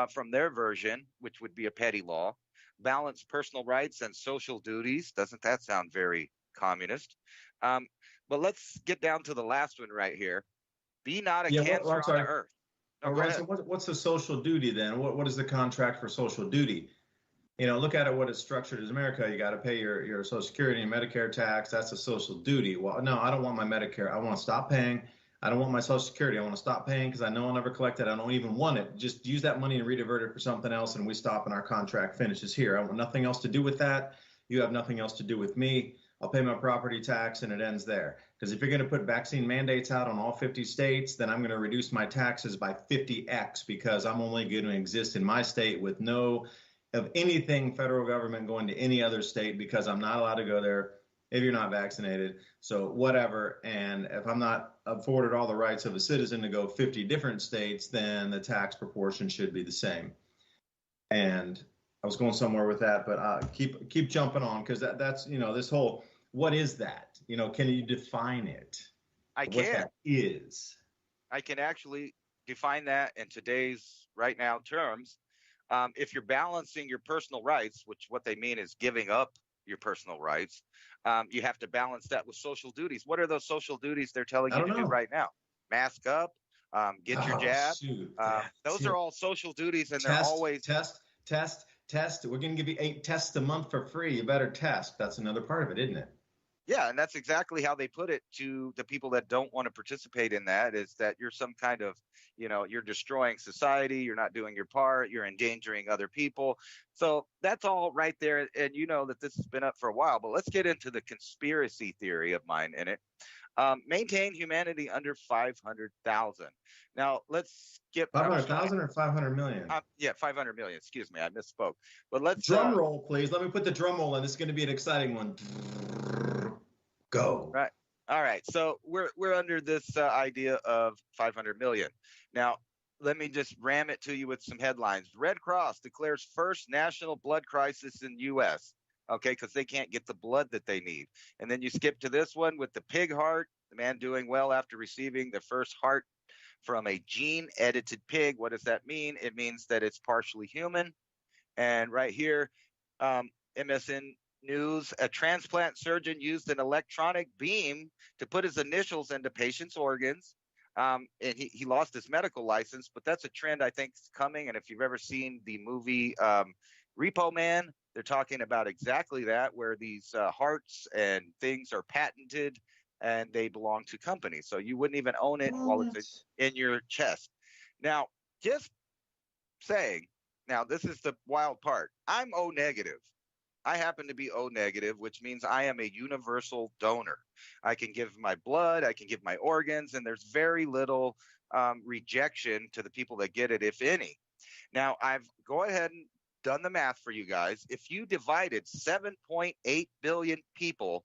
from their version, which would be a petty law. Balance personal rights and social duties. Doesn't that sound very communist? But let's get down to the last one right here. Be not a cancer on the earth. No, so what's the social duty then? What is the contract for social duty? Look at it, what it's structured as America. You got to pay your Social Security and Medicare tax. That's a social duty. Well, no, I don't want my Medicare. I want to stop paying. I don't want my Social Security. I want to stop paying because I know I'll never collect it. I don't even want it. Just use that money and redivert it for something else, and we stop and our contract finishes here. I want nothing else to do with that. You have nothing else to do with me. I'll pay my property tax and it ends there. Because if you're going to put vaccine mandates out on all 50 states, then I'm going to reduce my taxes by 50x because I'm only going to exist in my state with no of anything federal government going to any other state because I'm not allowed to go there if you're not vaccinated. So whatever. And if I'm not afforded all the rights of a citizen to go 50 different states, then the tax proportion should be the same. And I was going somewhere with that, but keep jumping on because that's this whole what is that? Can you define it? I what can. That is. I can actually define that in today's right now terms. If you're balancing your personal rights, which what they mean is giving up your personal rights, you have to balance that with social duties. What are those social duties they're telling you to do right now? Mask up, get your jab. Those are all social duties, and they're always test. We're going to give you 8 tests a month for free. You better test. That's another part of it, isn't it? Yeah, and that's exactly how they put it to the people that don't want to participate in that, is that you're some kind of, you're destroying society, you're not doing your part, you're endangering other people. So that's all right there. And you know that this has been up for a while, but let's get into the conspiracy theory of mine in it. Maintain humanity under 500,000. Now let's get 500,000 or 500 million. Yeah, 500 million. Excuse me, I misspoke. But let's drum roll, please. Let me put the drum roll in. This is going to be an exciting one. Go. Right. All right. So we're under this idea of 500 million. Now, let me just ram it to you with some headlines. Red Cross declares first national blood crisis in U.S. Okay, because they can't get the blood that they need. And then you skip to this one with the pig heart, the man doing well after receiving the first heart from a gene-edited pig. What does that mean? It means that it's partially human. And right here, MSN News, a transplant surgeon used an electronic beam to put his initials into patients' organs. And he lost his medical license, but that's a trend I think is coming. And if you've ever seen the movie Repo Man, they're talking about exactly that, where these hearts and things are patented and they belong to companies. So you wouldn't even own it while it's in your chest. Now, just saying, now this is the wild part. I'm O negative. I happen to be O negative, which means I am a universal donor. I can give my blood, I can give my organs, and there's very little rejection to the people that get it, if any. Now, I've go ahead and done the math for you guys. If you divided 7.8 billion people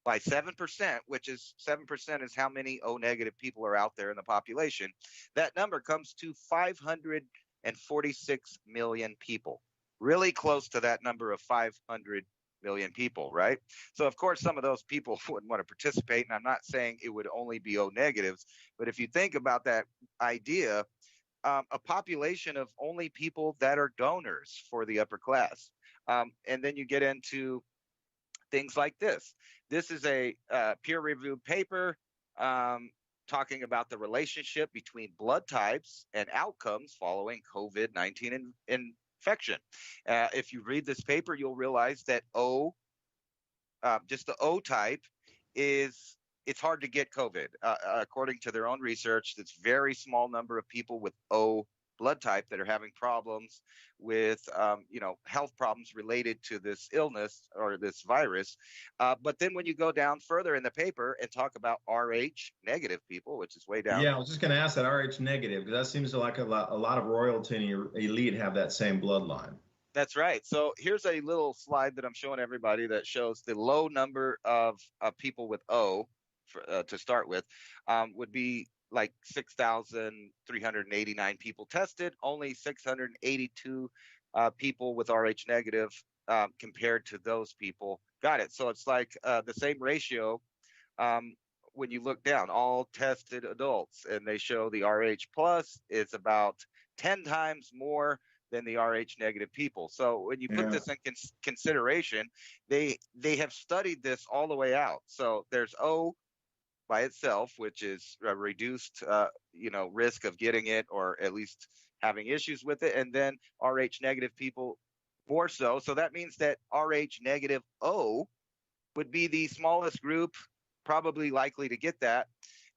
by 7%, which is 7% is how many O negative people are out there in the population, that number comes to 546 million people. Really close to that number of 500 million people, right? So, of course, some of those people wouldn't want to participate, and I'm not saying it would only be O negatives, but if you think about that idea, a population of only people that are donors for the upper class. And then you get into things like this. This is a peer-reviewed paper talking about the relationship between blood types and outcomes following COVID-19 infection. If you read this paper, you'll realize that just the O type it's hard to get COVID. According to their own research, it's very small number of people with O blood type that are having problems with, health problems related to this illness or this virus. But then when you go down further in the paper and talk about RH negative people, which is way down. Yeah, I was just going to ask that RH negative, because that seems like a lot of royalty and elite have that same bloodline. That's right. So here's a little slide that I'm showing everybody that shows the low number of people with O to start with, would be like 6,389 people tested, only 682 people with RH negative compared to those people got it. So it's like the same ratio when you look down, all tested adults, and they show the RH plus is about 10 times more than the RH negative people. So when you put this in consideration, they have studied this all the way out. So there's O by itself, which is a reduced, risk of getting it or at least having issues with it. And then RH negative people more so. So that means that RH negative O would be the smallest group, probably likely to get that.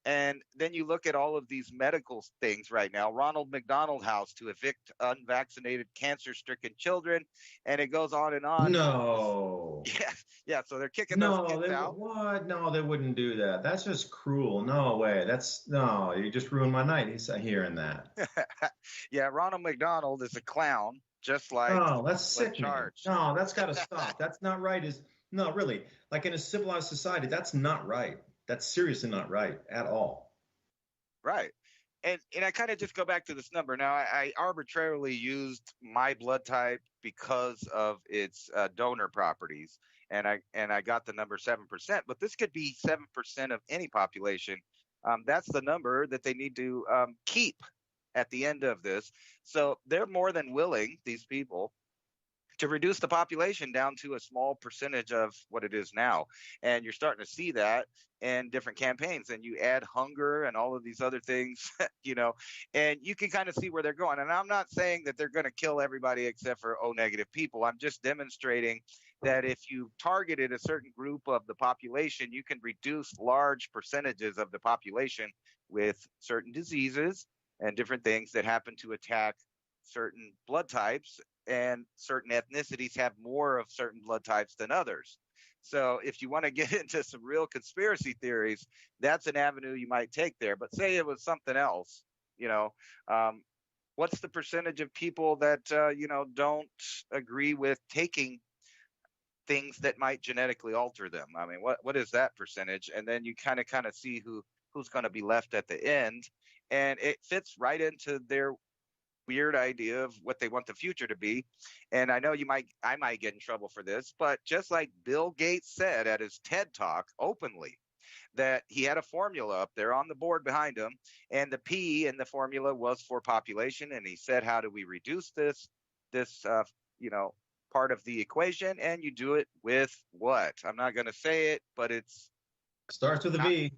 And then you look at all of these medical things right now. Ronald McDonald House to evict unvaccinated cancer-stricken children, and it goes on and on. No. Yeah, Yeah, so they're kicking those kids out. What? No, they wouldn't do that. That's just cruel. No way. No, you just ruined my night hearing that. Yeah, Ronald McDonald is a clown, just like Oh, that's the sickening. charge. No, that's got to stop. That's not right. No, really. Like in a civilized society, that's not right. That's seriously not right at all. Right. And I kind of just go back to this number. Now, I arbitrarily used my blood type because of its donor properties, and I got the number 7%. But this could be 7% of any population. That's the number that they need to keep at the end of this. So they're more than willing, these people, to reduce the population down to a small percentage of what it is now. And you're starting to see that in different campaigns, and you add hunger and all of these other things, and you can kind of see where they're going. And I'm not saying that they're going to kill everybody except for O negative people. I'm just demonstrating that if you targeted a certain group of the population, you can reduce large percentages of the population with certain diseases and different things that happen to attack certain blood types, and certain ethnicities have more of certain blood types than others. So if you want to get into some real conspiracy theories, that's an avenue you might take there. But say it was something else, what's the percentage of people that, don't agree with taking things that might genetically alter them? I mean, what is that percentage? And then you kind of see who's going to be left at the end. And it fits right into their weird idea of what they want the future to be. And I know I might get in trouble for this, but just like Bill Gates said at his TED Talk openly, that he had a formula up there on the board behind him, and the P in the formula was for population. And he said, how do we reduce this part of the equation? And you do it with what? I'm not going to say it, but starts with a V.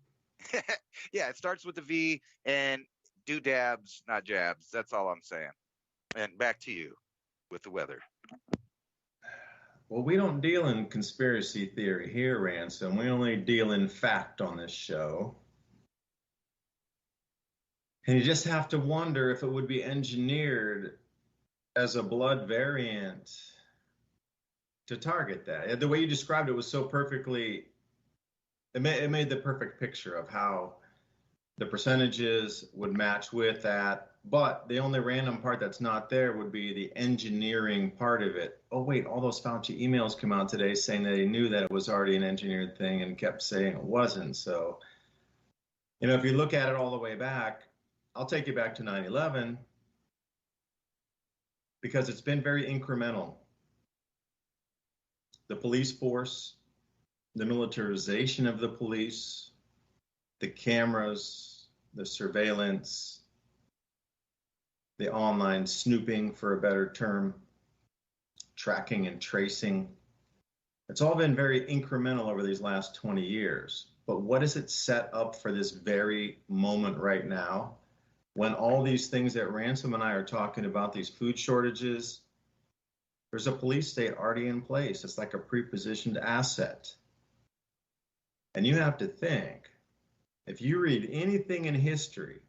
Yeah, it starts with a V, and do dabs, not jabs. That's all I'm saying. And back to you with the weather. Well, we don't deal in conspiracy theory here, Ransom. We only deal in fact on this show. And you just have to wonder if it would be engineered as a blood variant to target that. The way you described it was so perfectly, it made the perfect picture of how the percentages would match with that, but the only random part that's not there would be the engineering part of it. Oh, wait, all those Fauci emails come out today saying that he knew that it was already an engineered thing and kept saying it wasn't. So, if you look at it all the way back, I'll take you back to 9/11 because it's been very incremental. The police force, the militarization of the police, the cameras, the surveillance, the online snooping, for a better term, tracking and tracing. It's all been very incremental over these last 20 years. But what is it set up for this very moment right now, when all these things that Ransom and I are talking about, these food shortages, there's a police state already in place. It's like a prepositioned asset. And you have to think, if you read anything in history,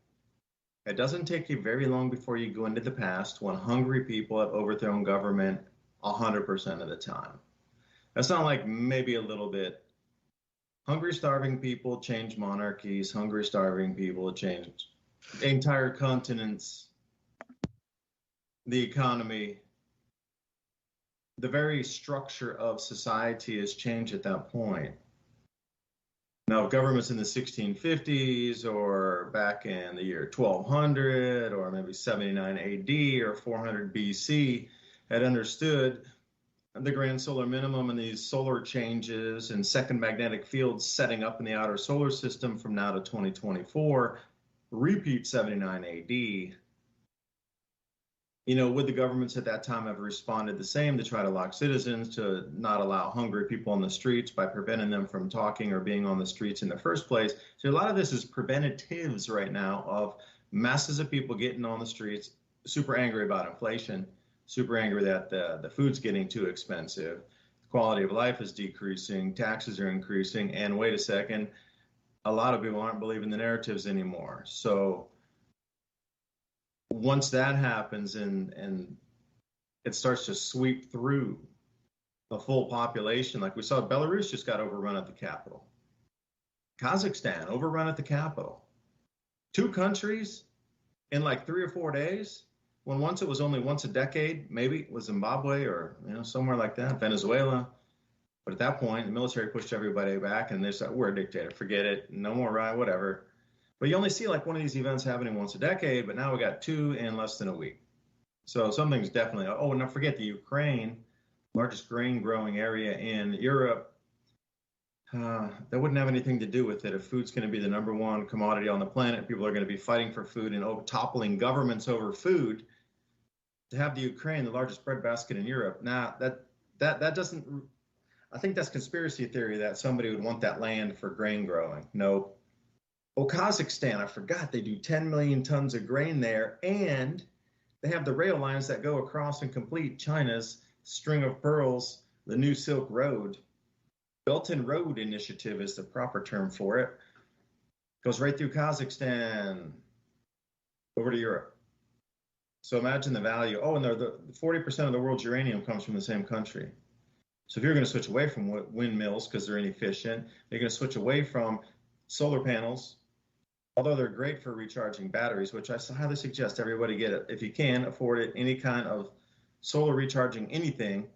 it doesn't take you very long before you go into the past when hungry people have overthrown government 100% of the time. That's not like maybe a little bit. Hungry, starving people change monarchies. Hungry, starving people change entire continents, the economy. The very structure of society has changed at that point. Now, governments in the 1650s or back in the year 1200 or maybe 79 AD or 400 BC had understood the grand solar minimum and these solar changes and second magnetic fields setting up in the outer solar system from now to 2024, repeat 79 AD. Would the governments at that time have responded the same to try to lock citizens, to not allow hungry people on the streets by preventing them from talking or being on the streets in the first place? So a lot of this is preventatives right now of masses of people getting on the streets, super angry about inflation, super angry that the food's getting too expensive, the quality of life is decreasing, taxes are increasing, and wait a second, a lot of people aren't believing the narratives anymore. So once that happens and it starts to sweep through a full population. Like we saw, Belarus just got overrun at the capital. Kazakhstan overrun at the capital. 2 countries in like 3 or 4 days, when once it was only once a decade. Maybe it was Zimbabwe or somewhere like that, Venezuela. But at that point, the military pushed everybody back, and they said, "We're a dictator. Forget it. No more riot, whatever." But you only see like one of these events happening once a decade. But now we got 2 in less than a week. So something's definitely. Oh, and don't forget the Ukraine, largest grain growing area in Europe. That wouldn't have anything to do with it. If food's going to be the #1 commodity on the planet, people are going to be fighting for food and toppling governments over food. To have the Ukraine, the largest breadbasket in Europe, that doesn't. I think that's conspiracy theory that somebody would want that land for grain growing. No. Oh, Kazakhstan, I forgot they do 10 million tons of grain there, and they have the rail lines that go across and complete China's string of pearls, the new Silk Road. Belt and Road Initiative is the proper term for it. Goes right through Kazakhstan over to Europe. So imagine the value. Oh, and the 40% of the world's uranium comes from the same country. So if you're going to switch away from windmills because they're inefficient, you're going to switch away from solar panels, although they're great for recharging batteries, which I highly suggest everybody get it. If you can afford it, any kind of solar recharging anything,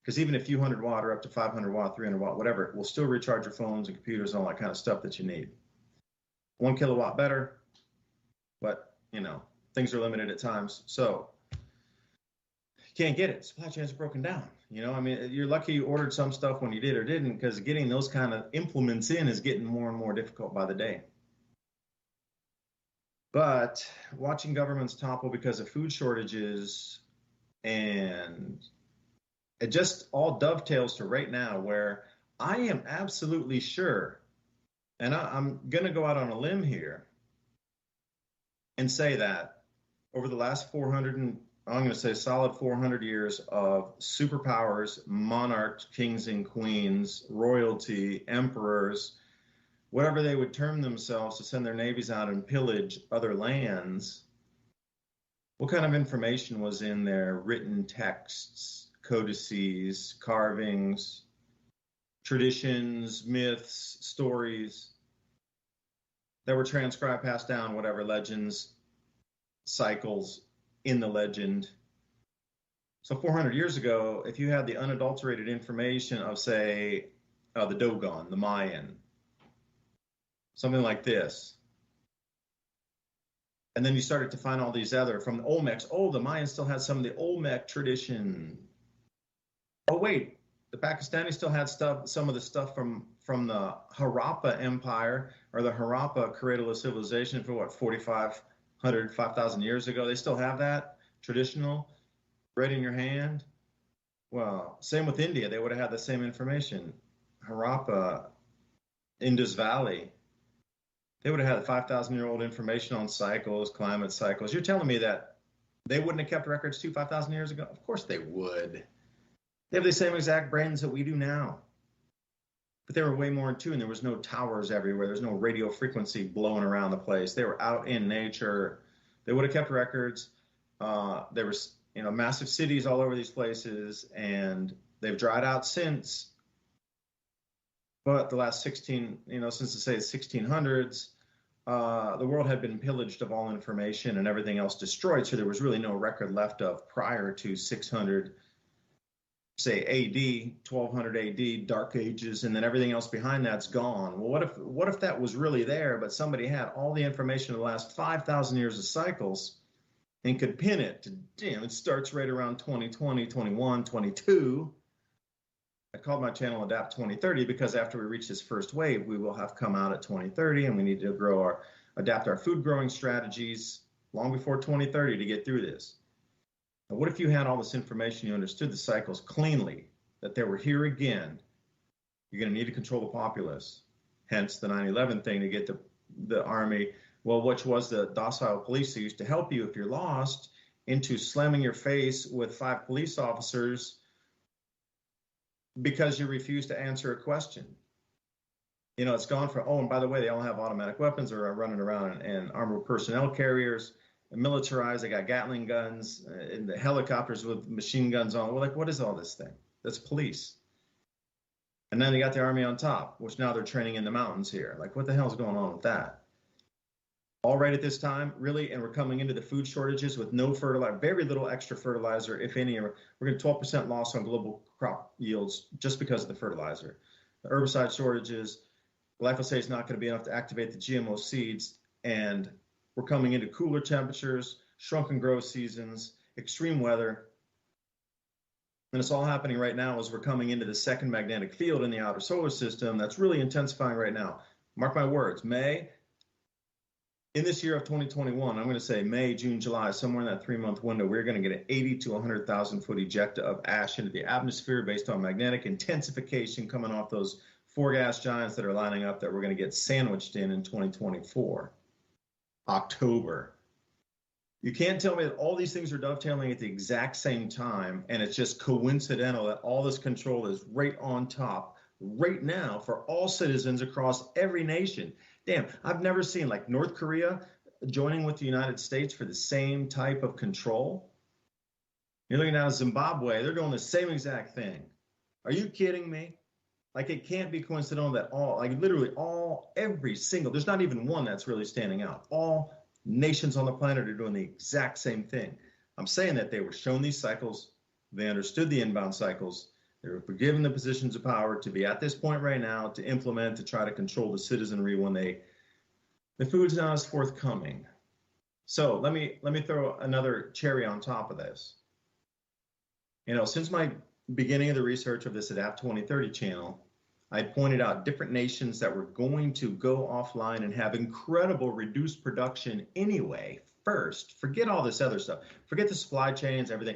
because even a few 100-watt or up to 500-watt, 300-watt, whatever, it will still recharge your phones and computers and all that kind of stuff that you need. 1 kilowatt better, but, things are limited at times. So you can't get it. Supply chains are broken down. You're lucky you ordered some stuff when you did or didn't, because getting those kind of implements in is getting more and more difficult by the day. But watching governments topple because of food shortages, and it just all dovetails to right now where I am absolutely sure, and I'm going to go out on a limb here and say that over the last 400 years of superpowers, monarchs, kings and queens, royalty, emperors, whatever they would term themselves, to send their navies out and pillage other lands, what kind of information was in their written texts, codices, carvings, traditions, myths, stories that were transcribed, passed down, whatever, legends, cycles in the legend? So 400 years ago, if you had the unadulterated information of, say, the Dogon, the Mayan, something like this, and then you started to find all these other from the Olmecs. Oh, the Mayans still had some of the Olmec tradition. Oh, wait, the Pakistanis still had some of the stuff from the Harappa Empire, or the Harappa cradle of civilization for 4,500, 5,000 years ago. They still have that traditional right in your hand. Well, same with India. They would have had the same information. Harappa, Indus Valley, they would have had 5,000-year-old information on cycles, climate cycles. You're telling me that they wouldn't have kept records 5,000 years ago? Of course they would. They have the same exact brains that we do now. But they were way more in tune. There was no towers everywhere. There's no radio frequency blowing around the place. They were out in nature. They would have kept records. There was, massive cities all over these places, and they've dried out since. But the last since the 1600s, the world had been pillaged of all information and everything else destroyed. So there was really no record left of prior to 600, say AD, 1200 AD, Dark Ages, and then everything else behind that's gone. Well, what if that was really there, but somebody had all the information of the last 5,000 years of cycles and could pin it to, it starts right around 2020, 21, 22. I called my channel Adapt 2030 because after we reach this first wave, we will have come out at 2030, and we need to adapt our food growing strategies long before 2030 to get through this. Now, what if you had all this information, you understood the cycles cleanly, that they were here again? You're going to need to control the populace. Hence the 9/11 thing, to get the army, which was the docile police that used to help you if you're lost, into slamming your face with 5 police officers because you refuse to answer a question. It's gone from, and by the way, they all have automatic weapons or are running around in armored personnel carriers, militarized. They got Gatling guns and the helicopters with machine guns on. We're like, what is all this thing? That's police. And then they got the Army on top, which now they're training in the mountains here. Like, what the hell's going on with that? All right at this time, really, and we're coming into the food shortages with no fertilizer, very little extra fertilizer, if any. We're getting 12% loss on global crop yields just because of the fertilizer. The herbicide shortages, glyphosate is not going to be enough to activate the GMO seeds, and we're coming into cooler temperatures, shrunken growth seasons, extreme weather. And it's all happening right now as we're coming into the second magnetic field in the outer solar system that's really intensifying right now. Mark my words, May, in this year of 2021, I'm going to say May, June, July, somewhere in that 3-month window, we're going to get an 80 to 100,000 foot ejecta of ash into the atmosphere based on magnetic intensification coming off those 4 gas giants that are lining up that we're going to get sandwiched in 2024. October. You can't tell me that all these things are dovetailing at the exact same time, and it's just coincidental that all this control is right on top right now for all citizens across every nation. Damn, I've never seen like North Korea joining with the United States for the same type of control. You're looking at Zimbabwe, they're doing the same exact thing. Are you kidding me? Like, it can't be coincidental that every single, there's not even one that's really standing out. All nations on the planet are doing the exact same thing. I'm saying that they were shown these cycles, they understood the inbound cycles, they were given the positions of power to be at this point right now to implement, to try to control the citizenry when the food's not as forthcoming. So let me throw another cherry on top of this. You know, since my beginning of the research of this Adapt 2030 channel, I pointed out different nations that were going to go offline and have incredible reduced production anyway. First, forget all this other stuff. Forget the supply chains, everything.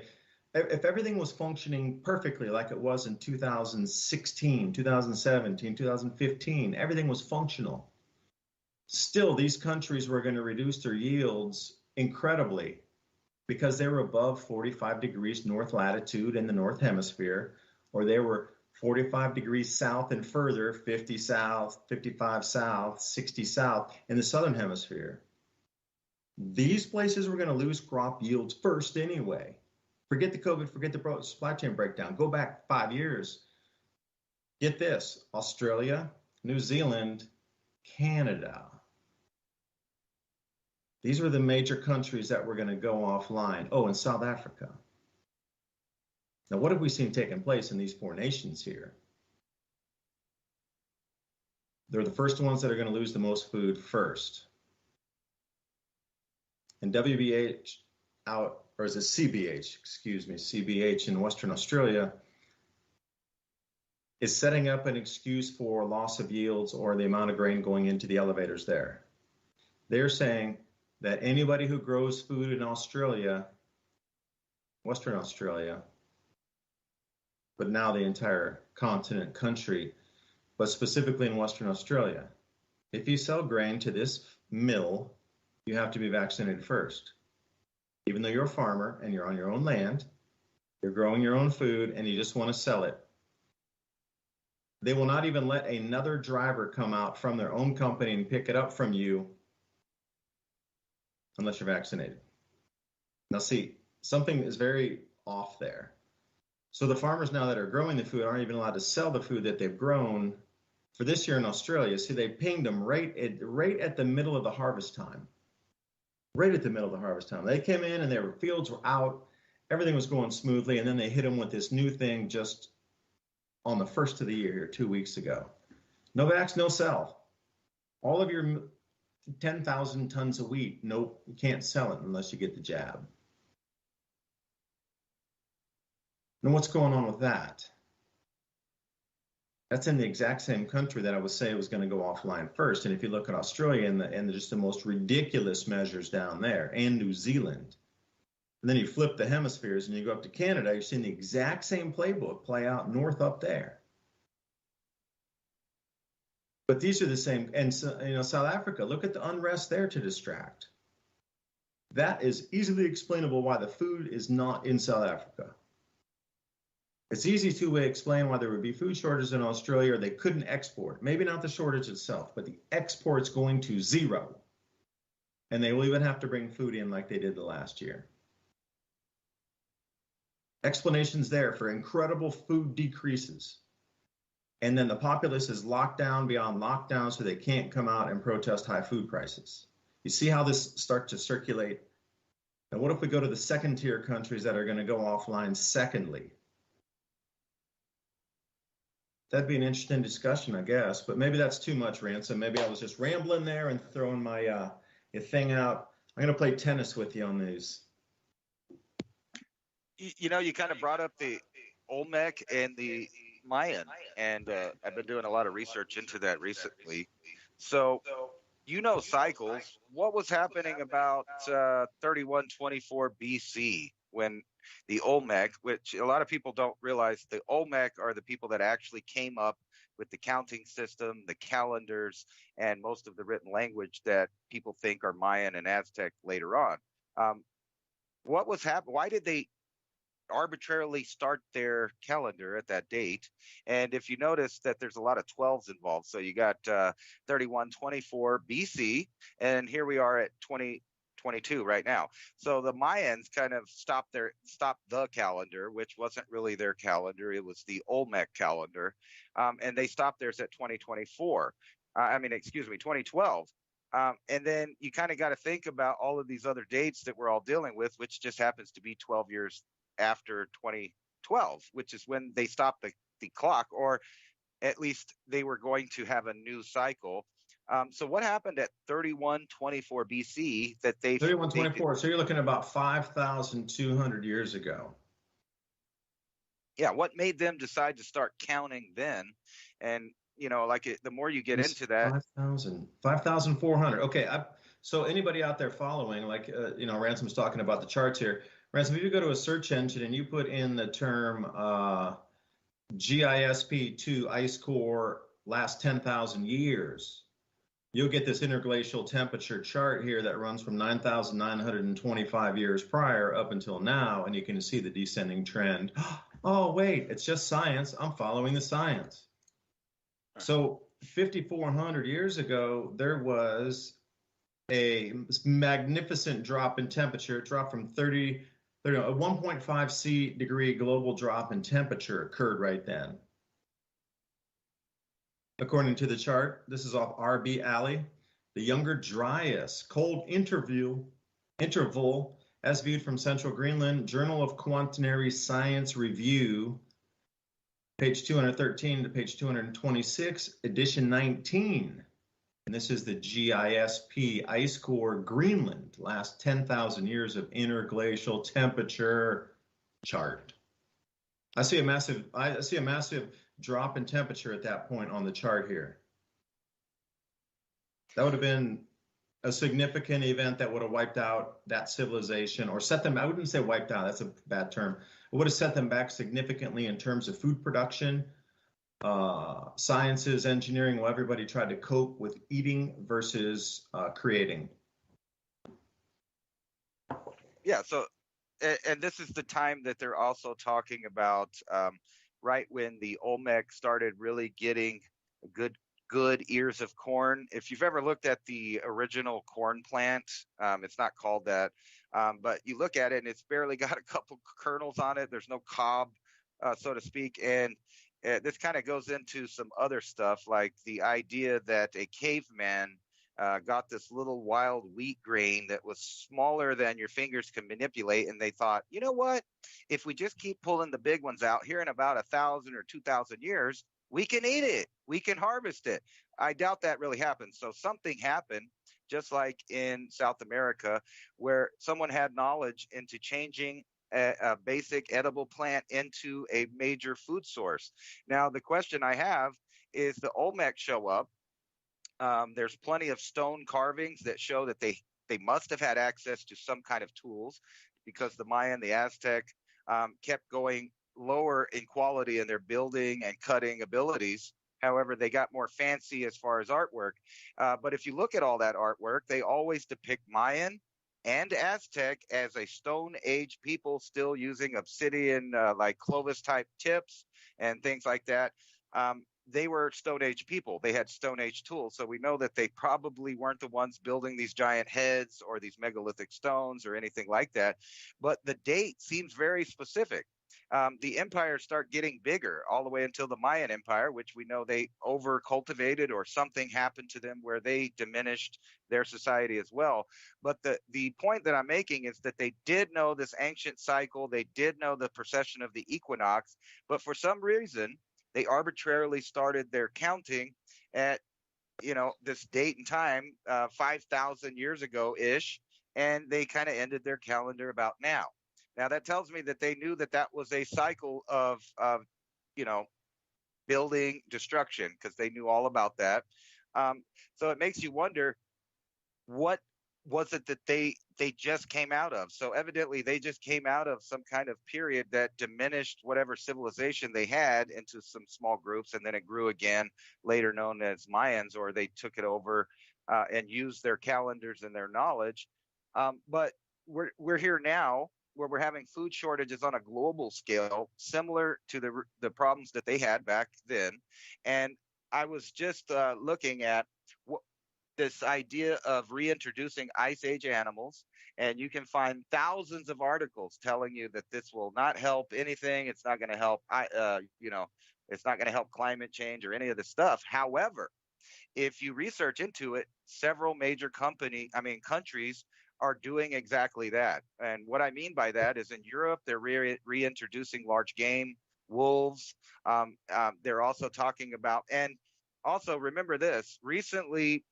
If everything was functioning perfectly like it was in 2016, 2017, 2015, everything was functional. Still, these countries were going to reduce their yields incredibly because they were above 45 degrees north latitude in the North Hemisphere, or they were 45 degrees south and further, 50 south, 55 south, 60 south in the Southern Hemisphere. These places were going to lose crop yields first anyway. Forget the COVID, forget the supply chain breakdown. Go back 5 years. Get this, Australia, New Zealand, Canada. These were the major countries that were going to go offline. Oh, and South Africa. Now, what have we seen taking place in these 4 nations here? They're the first ones that are going to lose the most food first. And WBH out, or is it CBH, excuse me, CBH in Western Australia is setting up an excuse for loss of yields or the amount of grain going into the elevators there. They're saying that anybody who grows food in Australia, Western Australia, but now the entire continent, country, but specifically in Western Australia, if you sell grain to this mill, you have to be vaccinated first. Even though you're a farmer and you're on your own land, you're growing your own food and you just want to sell it, they will not even let another driver come out from their own company and pick it up from you unless you're vaccinated. Now see, something is very off there. So the farmers now that are growing the food aren't even allowed to sell the food that they've grown for this year in Australia. See, they pinged them right at the middle of the harvest time. Right at the middle of the harvest time. They came in and their fields were out. Everything was going smoothly. And then they hit them with this new thing just on the first of the year here 2 weeks ago. No vax, no sell. All of your 10,000 tons of wheat, nope, you can't sell it unless you get the jab. Now, what's going on with that? That's in the exact same country that I would say was going to go offline first. And if you look at Australia and just the most ridiculous measures down there, and New Zealand, and then you flip the hemispheres and you go up to Canada, you're seeing the exact same playbook play out north up there. But these are the same, and South Africa, look at the unrest there to distract. That is easily explainable why the food is not in South Africa. It's easy to explain why there would be food shortages in Australia or they couldn't export. Maybe not the shortage itself, but the export's going to zero. And they will even have to bring food in like they did the last year. Explanations there for incredible food decreases. And then the populace is locked down beyond lockdown, so they can't come out and protest high food prices. You see how this starts to circulate? And what if we go to the second tier countries that are going to go offline secondly? That'd be an interesting discussion, I guess, but maybe that's too much, Ransom. Maybe I was just rambling there and throwing my thing out. I'm going to play tennis with you on these. You know, you kind of brought up the Olmec and the Mayan, and I've been doing a lot of research into that recently. So, you know, cycles. What was happening about 3124 BC when the Olmec, which a lot of people don't realize, the Olmec are the people that actually came up with the counting system, the calendars, and most of the written language that people think are Mayan and Aztec later on. What was happening? Why did they arbitrarily start their calendar at that date? And if you notice that there's a lot of 12s involved, so you got 3124 BC, and here we are at 2022 right now. So the Mayans kind of stopped the calendar, which wasn't really their calendar. It was the Olmec calendar. And they stopped theirs at 2024. 2012. And then you kind of got to think about all of these other dates that we're all dealing with, which just happens to be 12 years after 2012, which is when they stopped the clock, or at least they were going to have a new cycle. So what happened at 3124 BC that they 3124? So you're looking at about 5,200 years ago. Yeah, what made them decide to start counting then? And you know, the more you get into that, 5,400. Okay, so anybody out there following, Ransom's talking about the charts here. Ransom, if you go to a search engine and you put in the term GISP2 ice core last 10,000 years, you'll get this interglacial temperature chart here that runs from 9,925 years prior up until now, and you can see the descending trend. Oh, wait, it's just science. I'm following the science. So 5,400 years ago, there was a magnificent drop in temperature. It dropped from a 1.5 degree global drop in temperature occurred right then. According to the chart, this is off RB Alley, the Younger Dryas cold interval as viewed from Central Greenland, Journal of Quaternary Science Review, page 213 to page 226, edition 19. And this is the GISP ice core Greenland, last 10,000 years of interglacial temperature chart. I see a massive drop in temperature at that point on the chart here. That would have been a significant event that would have wiped out that civilization, or set them, I wouldn't say wiped out, that's a bad term. It would have set them back significantly in terms of food production, sciences, engineering, while everybody tried to cope with eating versus creating. Yeah, so, and this is the time that they're also talking about, right when the Olmec started really getting good ears of corn. If you've ever looked at the original corn plant, it's not called that, but you look at it and it's barely got a couple kernels on it. There's no cob, so to speak. And this kind of goes into some other stuff, like the idea that a caveman got this little wild wheat grain that was smaller than your fingers can manipulate. And they thought, you know what, if we just keep pulling the big ones out here in about 1,000 or 2,000 years, we can eat it. We can harvest it. I doubt that really happened. So something happened, just like in South America, where someone had knowledge into changing a basic edible plant into a major food source. Now, the question I have is, the Olmec show up. There's plenty of stone carvings that show that they must have had access to some kind of tools, because the Mayan, the Aztec, kept going lower in quality in their building and cutting abilities. However, they got more fancy as far as artwork. But if you look at all that artwork, they always depict Mayan and Aztec as a Stone Age people, still using obsidian, like Clovis type tips and things like that. They were Stone Age people. They had Stone Age tools. So we know that they probably weren't the ones building these giant heads or these megalithic stones or anything like that. But the date seems very specific. the empires start getting bigger all the way until the Mayan Empire, which we know they over cultivated or something happened to them where they diminished their society as well. But the point that I'm making is that they did know this ancient cycle. They did know the precession of the equinox, but for some reason, they arbitrarily started their counting at this date and time 5,000 years ago ish, and they kind of ended their calendar about now. Now that tells me that they knew that that was a cycle of you know building destruction, because they knew all about that. So it makes you wonder, what was it that they just came out of? So evidently they just came out of some kind of period that diminished whatever civilization they had into some small groups, and then it grew again, later known as Mayans, or they took it over and used their calendars and their knowledge. But we're here now, where we're having food shortages on a global scale, similar to the problems that they had back then. And I was just looking at this idea of reintroducing ice age animals, and you can find thousands of articles telling you that this will not help anything. It's not going to help, it's not going to help climate change or any of this stuff. However, if you research into it, several major countries are doing exactly that. And what I mean by that is, in Europe, they're reintroducing large game, wolves. They're also talking about, and also remember this, recently,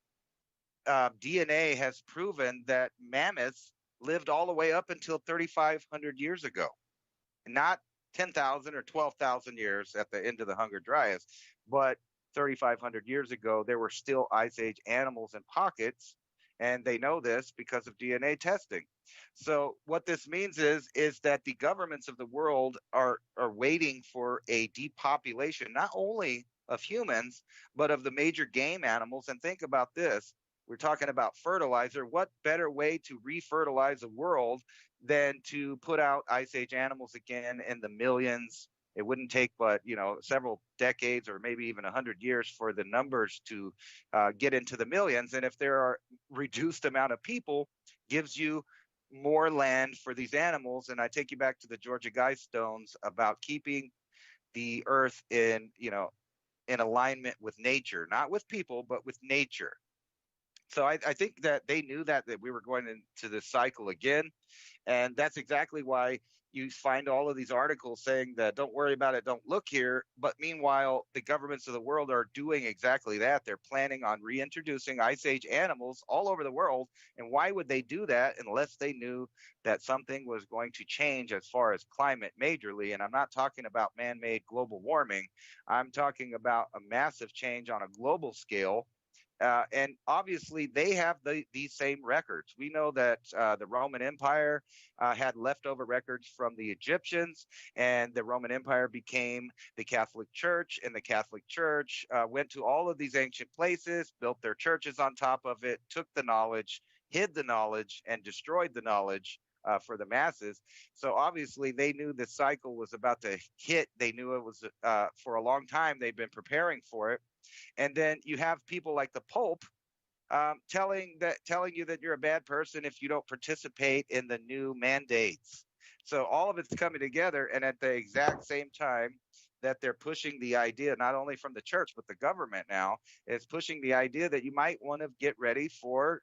DNA has proven that mammoths lived all the way up until 3,500 years ago, not 10,000 or 12,000 years at the end of the Hunger Dryas, but 3,500 years ago, there were still ice age animals in pockets, and they know this because of DNA testing. So what this means is that the governments of the world are waiting for a depopulation, not only of humans, but of the major game animals. And think about this. We're talking about fertilizer. What better way to refertilize a world than to put out ice age animals again in the millions? It wouldn't take but several decades, or maybe even 100 years, for the numbers to get into the millions. And if there are reduced amount of people, gives you more land for these animals. And I take you back to the Georgia Guidestones about keeping the earth in alignment with nature, not with people, but with nature. So I think that they knew that we were going into this cycle again. And that's exactly why you find all of these articles saying that don't worry about it, don't look here. But meanwhile, the governments of the world are doing exactly that. They're planning on reintroducing ice age animals all over the world. And why would they do that unless they knew that something was going to change as far as climate majorly? And I'm not talking about man-made global warming. I'm talking about a massive change on a global scale. And obviously, they have these same records. We know that the Roman Empire had leftover records from the Egyptians, and the Roman Empire became the Catholic Church, and the Catholic Church went to all of these ancient places, built their churches on top of it, took the knowledge, hid the knowledge, and destroyed the knowledge for the masses. So obviously, they knew the cycle was about to hit. They knew it was for a long time. They've been preparing for it. And then you have people like the Pope telling you that you're a bad person if you don't participate in the new mandates. So all of it's coming together, and at the exact same time that they're pushing the idea, not only from the church, but the government now is pushing the idea that you might want to get ready for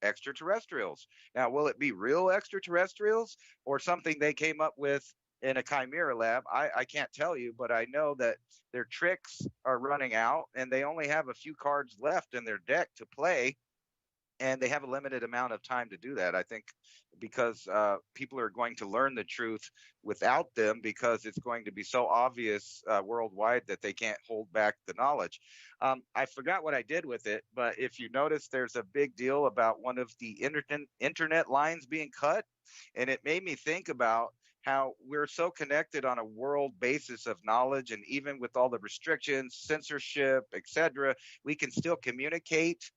extraterrestrials. Now, will it be real extraterrestrials or something they came up with in a chimera lab? I can't tell you, but I know that their tricks are running out, and they only have a few cards left in their deck to play, and they have a limited amount of time to do that. I think because people are going to learn the truth without them, because it's going to be so obvious worldwide that they can't hold back the knowledge. I forgot what I did with it, but if you notice, there's a big deal about one of the internet lines being cut, and it made me think about how we're so connected on a world basis of knowledge, and even with all the restrictions, censorship, etc., we can still communicate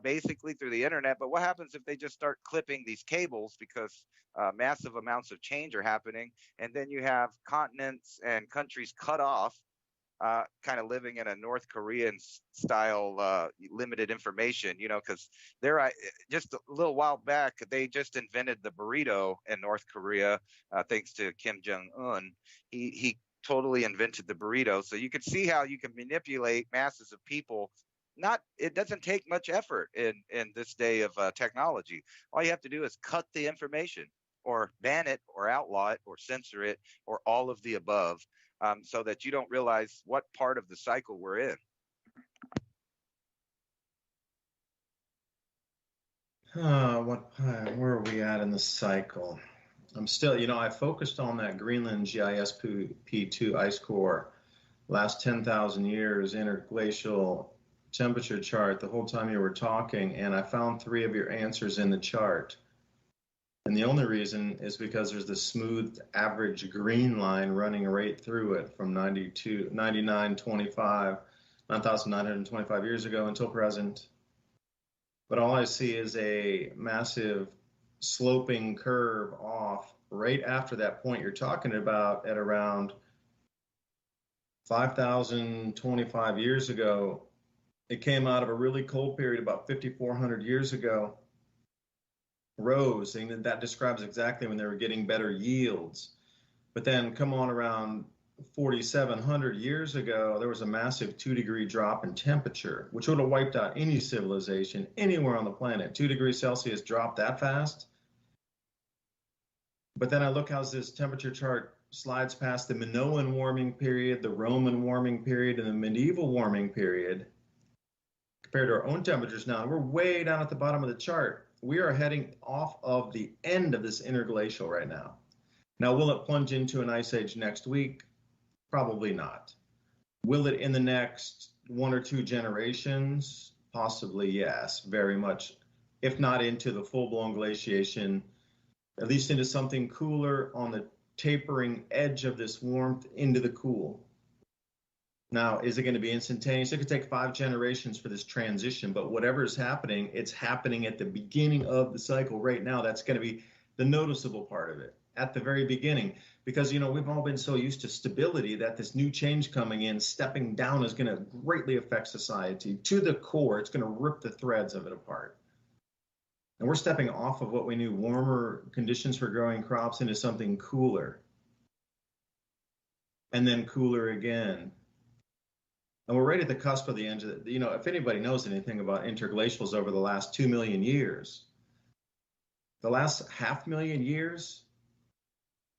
basically through the internet. But what happens if they just start clipping these cables, because massive amounts of change are happening, and then you have continents and countries cut off kind of living in a North Korean style limited information, because just a little while back, they just invented the burrito in North Korea, thanks to Kim Jong-un. He totally invented the burrito. So you could see how you can manipulate masses of people. It doesn't take much effort in this day of technology. All you have to do is cut the information, or ban it, or outlaw it, or censor it, or all of the above, so that you don't realize what part of the cycle we're in. Where are we at in the cycle? I'm still, I focused on that Greenland GISP2 ice core, last 10,000 years interglacial temperature chart the whole time you were talking, and I found 3 of your answers in the chart. And the only reason is because there's this smooth average green line running right through it from 9,925 years ago until present. But all I see is a massive sloping curve off right after that point you're talking about at around 5,025 years ago. It came out of a really cold period about 5,400 years ago, rose, and that describes exactly when they were getting better yields. But then come on around 4,700 years ago, there was a massive 2-degree drop in temperature, which would have wiped out any civilization anywhere on the planet. 2 degrees Celsius dropped that fast. But then I look how this temperature chart slides past the Minoan warming period, the Roman warming period, and the medieval warming period. Compared to our own temperatures now, we're way down at the bottom of the chart. We are heading off of the end of this interglacial right now. Now, will it plunge into an ice age next week? Probably not. Will it in the next 1 or 2 generations? Possibly, yes, very much. If not into the full-blown glaciation, at least into something cooler on the tapering edge of this warmth into the cool. Now, is it going to be instantaneous? It could take 5 generations for this transition, but whatever is happening, it's happening at the beginning of the cycle right now. That's going to be the noticeable part of it at the very beginning, because, we've all been so used to stability that this new change coming in, stepping down, is going to greatly affect society to the core. It's going to rip the threads of it apart. And we're stepping off of what we knew, warmer conditions for growing crops, into something cooler. And then cooler again. And we're right at the cusp of the end of the, if anybody knows anything about interglacials over the last 2 million years, the last 500,000 years,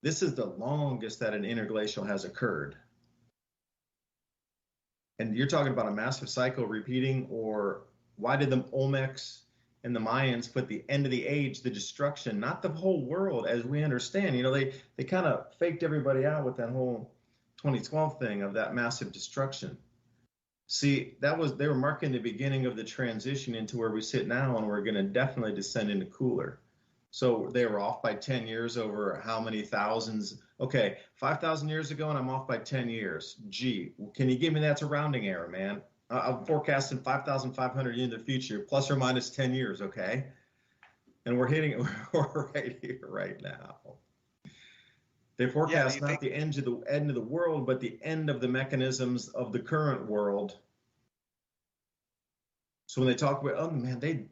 this is the longest that an interglacial has occurred. And you're talking about a massive cycle repeating, or why did the Olmecs and the Mayans put the end of the age, the destruction, not the whole world as we understand? They kind of faked everybody out with that whole 2012 thing of that massive destruction. See, they were marking the beginning of the transition into where we sit now, and we're going to definitely descend into cooler. So they were off by 10 years over how many thousands? Okay, 5,000 years ago, and I'm off by 10 years. Gee, can you give me that's a rounding error, man? I'm forecasting 5,500 in the future, plus or minus 10 years, okay? And we're right here, right now. They forecast not the end of the world, but the end of the mechanisms of the current world. So when they talk about, oh man, they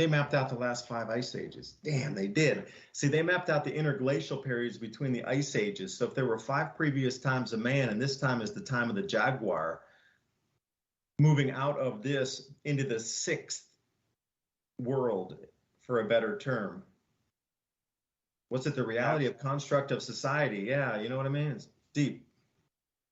mapped out the last 5 ice ages. Damn, they did. See, they mapped out the interglacial periods between the ice ages. So if there were 5 previous times of man, and this time is the time of the jaguar, moving out of this into the 6th world, for a better term. What's it? The reality of construct of society. Yeah, you know what I mean? It's deep.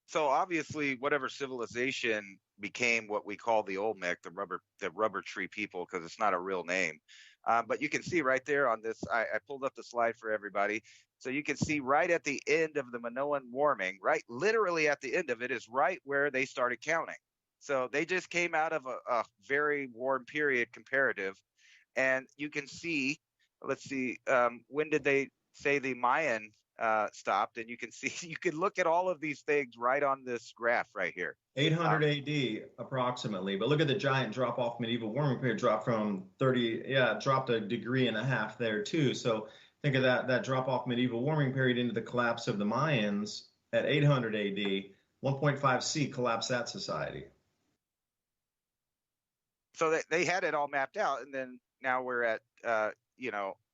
So obviously, whatever civilization became what we call the Olmec, the rubber tree people, because it's not a real name. But you can see right there on this, I pulled up the slide for everybody. So you can see right at the end of the Minoan warming, right, literally at the end of it is right where they started counting. So they just came out of a very warm period comparative. And you can see, let's see, when did they say the Mayan stopped? And you can see, you can look at all of these things right on this graph right here. 800 AD approximately, but look at the giant drop off medieval warming period, dropped from 30, dropped 1.5 degrees there too. So think of that drop off medieval warming period into the collapse of the Mayans at 800 AD. 1.5C, collapse that society. So they had it all mapped out, and then now we're at,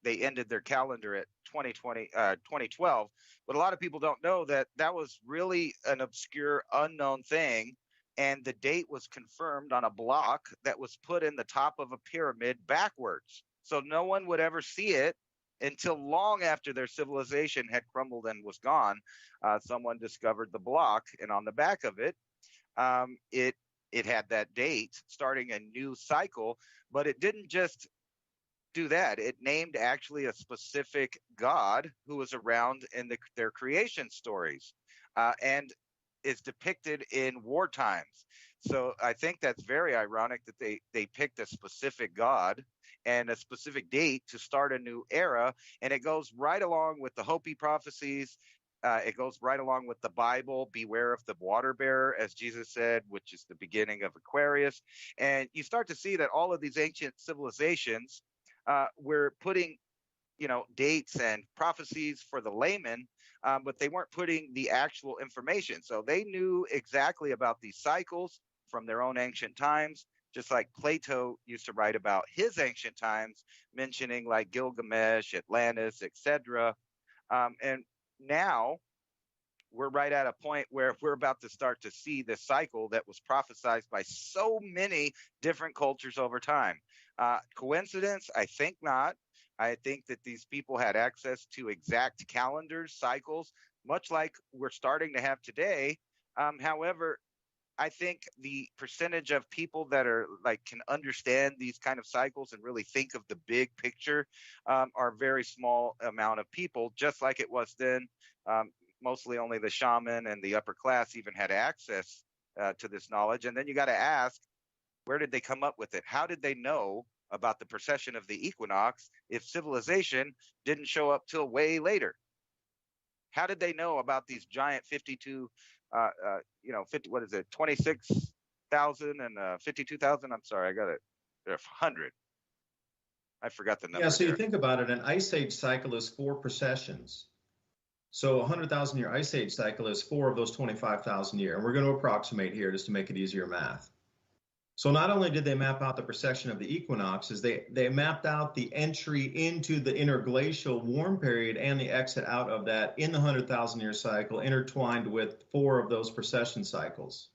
they ended their calendar at 2012. But a lot of people don't know that that was really an obscure, unknown thing. And the date was confirmed on a block that was put in the top of a pyramid backwards. So no one would ever see it until long after their civilization had crumbled and was gone. Someone discovered the block, and on the back of it, it had that date starting a new cycle. But it didn't just do that. It named actually a specific god who was around in their creation stories, and is depicted in war times. So I think that's very ironic that they picked a specific god and a specific date to start a new era, and it goes right along with the Hopi prophecies. It goes right along with the Bible, beware of the water bearer, as Jesus said, which is the beginning of Aquarius. And you start to see that all of these ancient civilizations were putting, dates and prophecies for the layman, but they weren't putting the actual information. So they knew exactly about these cycles from their own ancient times, just like Plato used to write about his ancient times, mentioning like Gilgamesh, Atlantis, etc. And now we're right at a point where we're about to start to see this cycle that was prophesied by so many different cultures over time. Coincidence? I think not. I think that these people had access to exact calendars, cycles, much like we're starting to have today. However, I think the percentage of people that are can understand these kind of cycles and really think of the big picture are very small amount of people, just like it was then. Mostly only the shaman and the upper class even had access to this knowledge. And then you got to ask, where did they come up with it? How did they know about the precession of the equinox if civilization didn't show up till way later? How did they know about these giant 26,000 and 52,000? I'm sorry, I got it. 100. I forgot the number. Yeah, so you think about it, an ice age cycle is 4 precessions. So 100,000 year ice age cycle is 4 of those 25,000 year. And we're going to approximate here just to make it easier math. So not only did they map out the precession of the equinoxes, they mapped out the entry into the interglacial warm period and the exit out of that in the 100,000 year cycle, intertwined with 4 of those precession cycles.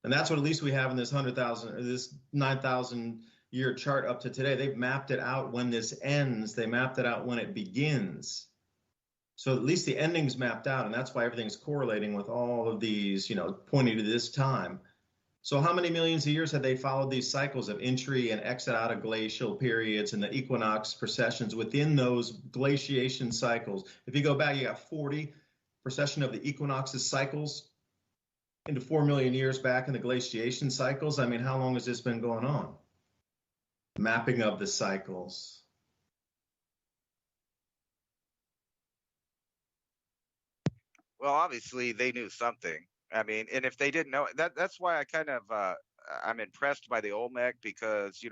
And that's what at least we have in this 9,000 year chart up to today. They've mapped it out when this ends. They mapped it out when it begins. So at least the ending's mapped out, and that's why everything's correlating with all of these, pointing to this time. So how many millions of years had they followed these cycles of entry and exit out of glacial periods and the equinox precessions within those glaciation cycles? If you go back, you got 40 precession of the equinoxes cycles into 4 million years back in the glaciation cycles. I mean, how long has this been going on? Mapping of the cycles. Well, obviously they knew something. I mean, and if they didn't know that's why I kind of I'm impressed by the Olmec, because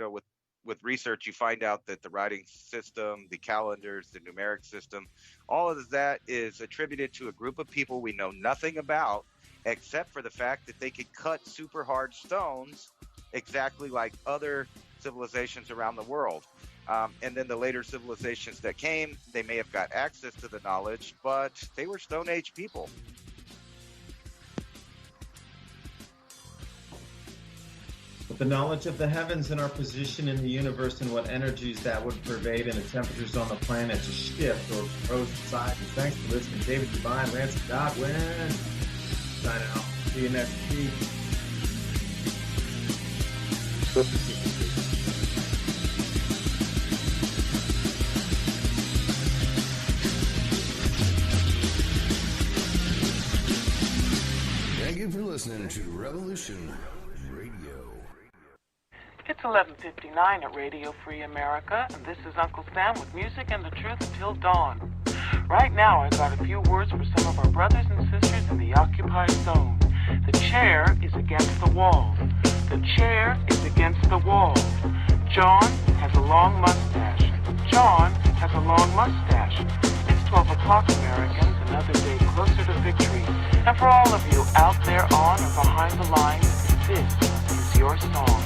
with research you find out that the writing system, the calendars, the numeric system, all of that is attributed to a group of people we know nothing about, except for the fact that they could cut super hard stones exactly like other civilizations around the world. And then the later civilizations that came, they may have got access to the knowledge, but they were Stone Age people. With the knowledge of the heavens and our position in the universe and what energies that would pervade and the temperatures on the planet to shift or rose inside. And thanks for listening. David Divine, Ransom Godwin, signing out. See you next week. Thank you for listening to Revolution Radio. It's 11:59 at Radio Free America, and this is Uncle Sam with music and the truth until dawn. Right now, I've got a few words for some of our brothers and sisters in the occupied zone. The chair is against the wall. The chair is against the wall. John has a long mustache. John has a long mustache. It's 12 o'clock, Americans. another day closer to victory. And for all of you out there on or behind the lines, this is your song.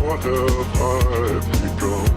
What have I become?